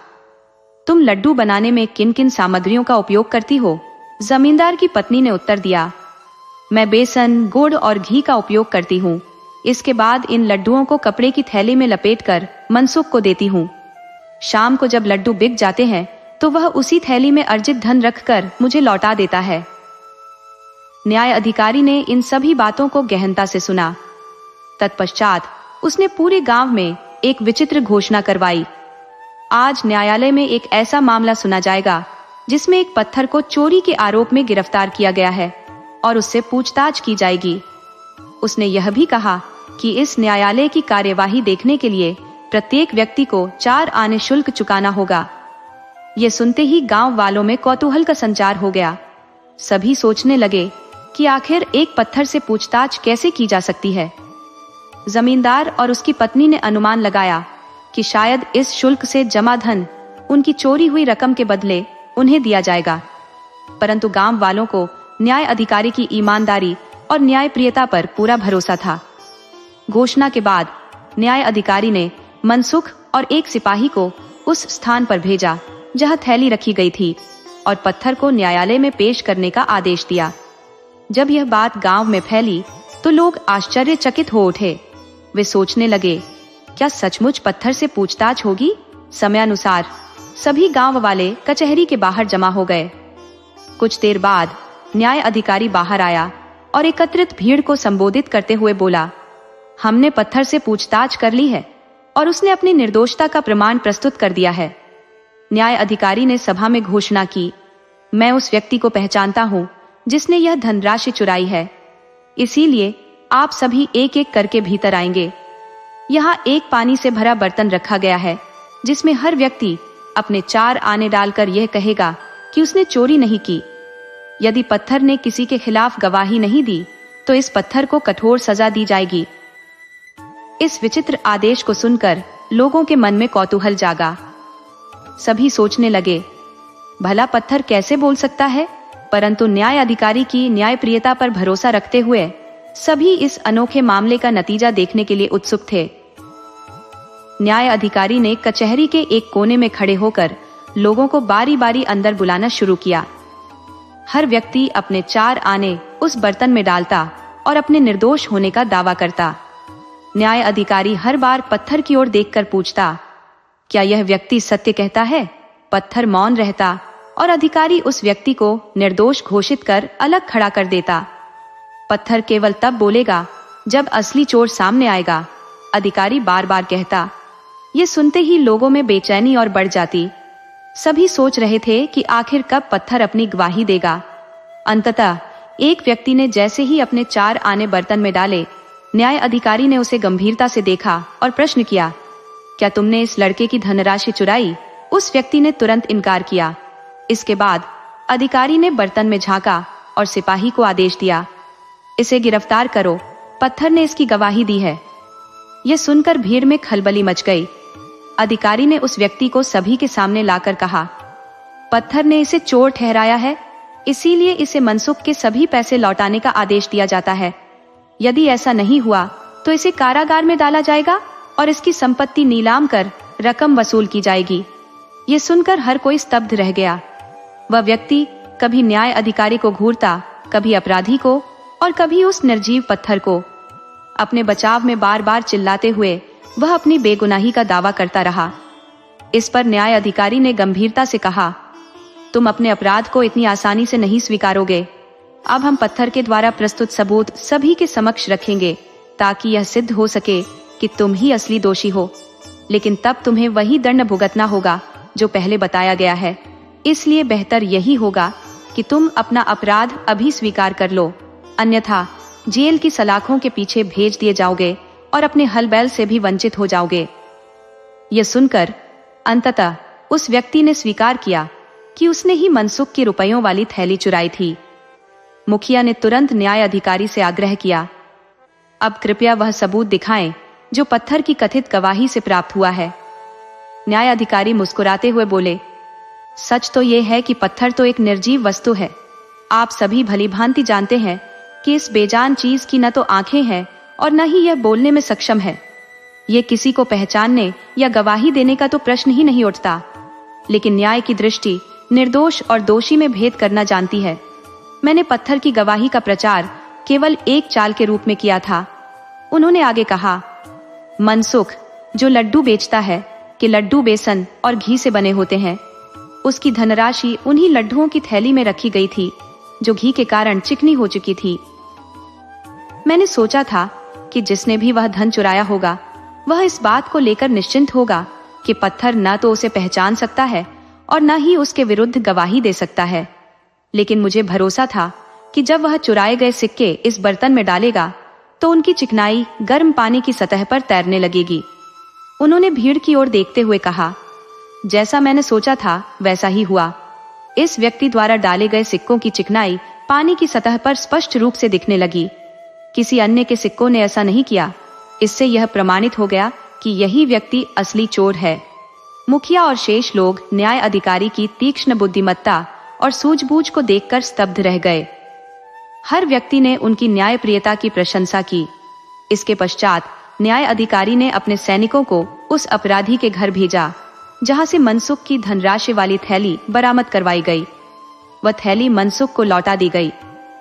तुम लड्डू बनाने में किन किन सामग्रियों का उपयोग करती हो? जमींदार की पत्नी ने उत्तर दिया, मैं बेसन, गुड़ और घी का उपयोग करती हूँ। इसके बाद इन लड्डुओं को कपड़े की थैली में लपेटकर मनसुख को देती हूँ। शाम को जब लड्डू बिक जाते हैं तो वह उसी थैली में अर्जित धन रखकर मुझे लौटा देता है। न्याय अधिकारी ने इन सभी बातों को गहनता से सुना। तत्पश्चात उसने पूरे गांव में एक विचित्र घोषणा करवाई। आज न्यायालय में एक ऐसा मामला सुना जाएगा जिसमें एक पत्थर को चोरी के आरोप में गिरफ्तार किया गया है और उससे पूछताछ की जाएगी। उसने यह भी कहा कि इस न्यायालय की कार्यवाही देखने के लिए प्रत्येक व्यक्ति को 4 आने शुल्क चुकाना होगा। ये सुनते ही गांव वालों में कौतूहल का संचार हो गया। सभी सोचने लगे कि आखिर एक पत्थर से पूछताछ कैसे की जा सकती है। जमींदार और उसकी पत्नी ने अनुमान लगाया कि शायद इस शुल्क से जमा धन उनकी चोरी हुई रकम के बदले उन्हें दिया जाएगा। परंतु गांव वालों को न्याय अधिकारी की ईमानदारी और न्यायप्रियता पर पूरा भरोसा था। घोषणा के बाद न्याय अधिकारी ने मनसुख और एक सिपाही को उस स्थान पर भेजा जहां थैली रखी गई थी और पत्थर को न्यायालय में पेश करने का आदेश दिया। जब यह बात गांव में फैली तो लोग आश्चर्यचकित हो उठे। वे सोचने लगे, क्या सचमुच पत्थर से पूछताछ होगी? समयानुसार सभी गांव वाले कचहरी के बाहर जमा हो गए। कुछ देर बाद न्याय अधिकारी बाहर आया और एकत्रित भीड़ को संबोधित करते हुए बोला, हमने पत्थर से पूछताछ कर ली है और उसने अपनी निर्दोषता का प्रमाण प्रस्तुत कर दिया है। न्याय अधिकारी ने सभा में घोषणा की, मैं उस व्यक्ति को पहचानता हूँ जिसने यह धनराशि चुराई है। इसीलिए आप सभी एक एक करके भीतर आएंगे। यहाँ एक पानी से भरा बर्तन रखा गया है जिसमें हर व्यक्ति अपने 4 आने डालकर यह कहेगा कि उसने चोरी नहीं की। यदि पत्थर ने किसी के खिलाफ गवाही नहीं दी तो इस पत्थर को कठोर सजा दी जाएगी। इस विचित्र आदेश को सुनकर लोगों के मन में कौतूहल जागा। सभी सोचने लगे, भला पत्थर कैसे बोल सकता है? परंतु न्याय अधिकारी की न्यायप्रियता पर भरोसा रखते हुए सभी इस अनोखे मामले का नतीजा देखने के लिए उत्सुक थे। न्याय अधिकारी ने कचहरी के एक कोने में खड़े होकर लोगों को बारी बारी अंदर बुलाना शुरू किया। हर व्यक्ति अपने 4 आने उस बर्तन में डालता और अपने निर्दोष होने का दावा करता। न्याय अधिकारी हर बार पत्थर की ओर देखकर पूछता, क्या यह व्यक्ति सत्य कहता है? पत्थर मौन रहता और अधिकारी उस व्यक्ति को निर्दोष घोषित कर अलग खड़ा कर देता। पत्थर केवल तब बोलेगा जब असली चोर सामने आएगा, अधिकारी बार बार कहता। ये सुनते ही लोगों में बेचैनी और बढ़ जाती। सभी सोच रहे थे कि आखिर कब पत्थर अपनी गवाही देगा। अंततः एक व्यक्ति ने जैसे ही अपने 4 आने बर्तन में डाले, न्याय अधिकारी ने उसे गंभीरता से देखा और प्रश्न किया, क्या तुमने इस लड़के की धनराशि चुराई? उस व्यक्ति ने तुरंत इनकार किया। इसके बाद अधिकारी ने बर्तन में झांका और सिपाही को आदेश दिया, इसे गिरफ्तार करो, पत्थर ने इसकी गवाही दी है। यह सुनकर भीड़ में खलबली मच गई। अधिकारी ने उस व्यक्ति को सभी के सामने लाकर कहा, पत्थर ने इसे चोर ठहराया है, इसीलिए इसे मनसुख के सभी पैसे लौटाने का आदेश दिया जाता है। यदि ऐसा नहीं हुआ तो इसे कारागार में डाला जाएगा और इसकी संपत्ति नीलाम कर रकम वसूल की जाएगी। ये सुनकर हर कोई स्तब्ध रह गया। वह व्यक्ति कभी न्याय अधिकारी को घूरता, कभी अपराधी को और कभी उस निर्जीव पत्थर को। अपने बचाव में बार बार चिल्लाते हुए वह अपनी बेगुनाही का दावा करता रहा। इस पर न्याय अधिकारी ने गंभीरता से कहा, तुम अपने अपराध को इतनी आसानी से नहीं स्वीकारोगे। अब हम पत्थर के द्वारा प्रस्तुत सबूत सभी के समक्ष रखेंगे ताकि यह सिद्ध हो सके कि तुम ही असली दोषी हो, लेकिन तब तुम्हें वही दंड भुगतना होगा जो पहले बताया गया है। इसलिए बेहतर यही होगा कि तुम अपना अपराध अभी स्वीकार कर लो, अन्यथा जेल की सलाखों के पीछे भेज दिए जाओगे और अपने हल बैल से भी वंचित हो जाओगे। यह सुनकर अंततः उस व्यक्ति ने स्वीकार किया कि उसने ही मनसुख की रुपयों वाली थैली चुराई थी। मुखिया ने तुरंत न्याय अधिकारी से आग्रह किया, अब कृपया वह सबूत दिखाएं जो पत्थर की कथित गवाही से प्राप्त हुआ है। न्याय अधिकारी मुस्कुराते हुए बोले, सच तो यह है कि पत्थर तो एक निर्जीव वस्तु है। आप सभी भलीभांति जानते हैं कि इस बेजान चीज की न तो आंखें हैं और न ही यह बोलने में सक्षम है। यह किसी को पहचानने या गवाही देने का तो प्रश्न ही नहीं उठता, लेकिन न्याय की दृष्टि निर्दोष और दोषी में भेद करना जानती है। मैंने पत्थर की गवाही का प्रचार केवल एक चाल के रूप में किया था। उन्होंने आगे कहा, मनसुख जो लड्डू बेचता है कि लड्डू बेसन और घी से बने होते हैं, उसकी धनराशि उन्हीं लड्डुओं की थैली में रखी गई थी जो घी के कारण चिकनी हो चुकी थी। मैंने सोचा था कि जिसने भी वह धन चुराया होगा वह इस बात को लेकर निश्चिंत होगा कि पत्थर न तो उसे पहचान सकता है और न ही उसके विरुद्ध गवाही दे सकता है, लेकिन मुझे भरोसा था कि जब वह चुराए गए सिक्के इस बर्तन में डालेगा तो उनकी चिकनाई गर्म पानी की सतह पर तैरने लगेगी। उन्होंने भीड़ की ओर देखते हुए कहा, जैसा मैंने सोचा था वैसा ही हुआ। इस व्यक्ति द्वारा डाले गए सिक्कों की चिकनाई पानी की सतह पर स्पष्ट रूप से दिखने लगी। किसी अन्य के सिक्कों ने ऐसा नहीं किया। इससे यह प्रमाणित हो गया कि यही व्यक्ति असली चोर है। मुखिया और शेष लोग न्याय अधिकारी की तीक्ष्ण बुद्धिमत्ता और सूझबूझ को देखकर स्तब्ध रह गए। हर व्यक्ति ने उनकी न्यायप्रियता की प्रशंसा की। इसके पश्चात न्याय अधिकारी ने अपने सैनिकों को उस अपराधी के घर भेजा जहां से मनसुख की धनराशि वाली थैली बरामद करवाई गई। वह थैली मनसुख को लौटा दी गई,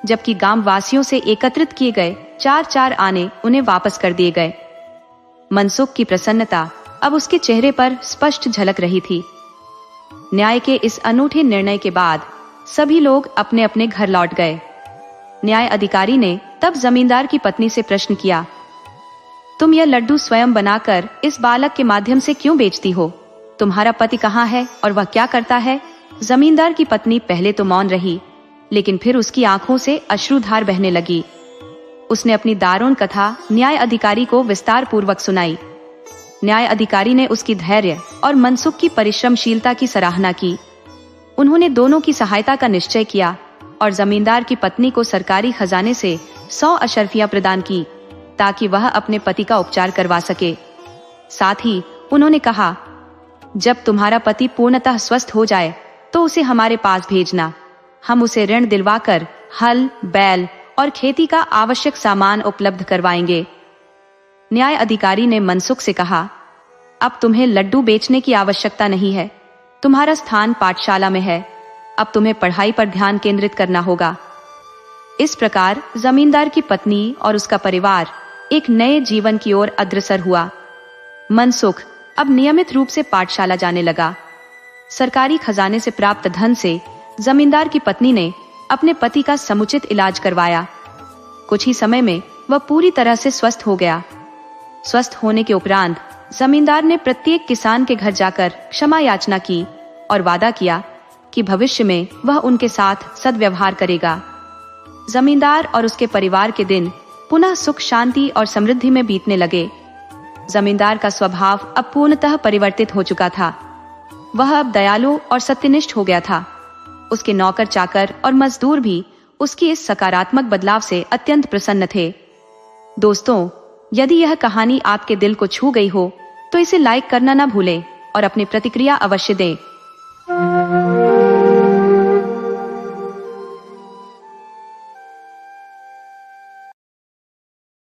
जबकि गांव वासियों से एकत्रित किए गए 4 आने उन्हें वापस कर दिए गए। मनसुख की प्रसन्नता अब उसके चेहरे पर स्पष्ट झलक रही थी। न्याय के इस अनूठे निर्णय के बाद सभी लोग अपने अपने घर लौट गए। न्याय अधिकारी ने तब जमींदार की पत्नी से प्रश्न किया, तुम यह लड्डू स्वयं बनाकर इस बालक के माध्यम से क्यों बेचती हो? तुम्हारा पति कहाँ है और वह क्या करता है? जमींदार की पत्नी पहले तो मौन रही, लेकिन फिर उसकी आंखों से अश्रुधार बहने लगी। उसने अपनी दारुण कथा न्याय अधिकारी को विस्तार पूर्वक सुनाई। न्याय अधिकारी ने उसकी धैर्य और मनसुख की परिश्रमशीलता की सराहना की। उन्होंने दोनों की सहायता का निश्चय किया और जमींदार की पत्नी को सरकारी खजाने से 100 अशर्फियां प्रदान की ताकि वह अपने पति का उपचार करवा सके। साथ ही उन्होंने कहा, जब तुम्हारा पति पूर्णतः स्वस्थ हो जाए तो उसे हमारे पास भेजना। हम उसे ऋण दिलवाकर हल, बैल और खेती का आवश्यक सामान उपलब्ध करवाएंगे। न्याय अधिकारी ने मनसुख से कहा, अब तुम्हें लड्डू बेचने की आवश्यकता नहीं है। तुम्हारा स्थान पाठशाला में है। अब तुम्हें पढ़ाई पर ध्यान केंद्रित करना होगा। इस प्रकार जमींदार की पत्नी और उसका परिवार एक नए जीवन की ओर अग्रसर हुआ। मनसुख अब नियमित रूप से पाठशाला जाने लगा। सरकारी खजाने से प्राप्त धन से जमींदार की पत्नी ने अपने पति का समुचित इलाज करवाया। कुछ ही समय में वह पूरी तरह से स्वस्थ हो गया। स्वस्थ होने के उपरांत जमींदार ने प्रत्येक किसान के घर जाकर क्षमा याचना की और वादा किया कि भविष्य में वह उनके साथ सद्व्यवहार करेगा। जमींदार और उसके परिवार के दिन पुनः सुख, शांति और समृद्धि में बीतने लगे। जमींदार का स्वभाव अब पूर्णतः परिवर्तित हो चुका था। वह अब दयालु और सत्यनिष्ठ हो गया था। उसके नौकर चाकर और मजदूर भी उसकी इस सकारात्मक बदलाव से अत्यंत प्रसन्न थे। दोस्तों, यदि यह कहानी आपके दिल को छू गई हो तो इसे लाइक करना ना भूलें और अपनी प्रतिक्रिया अवश्य दें।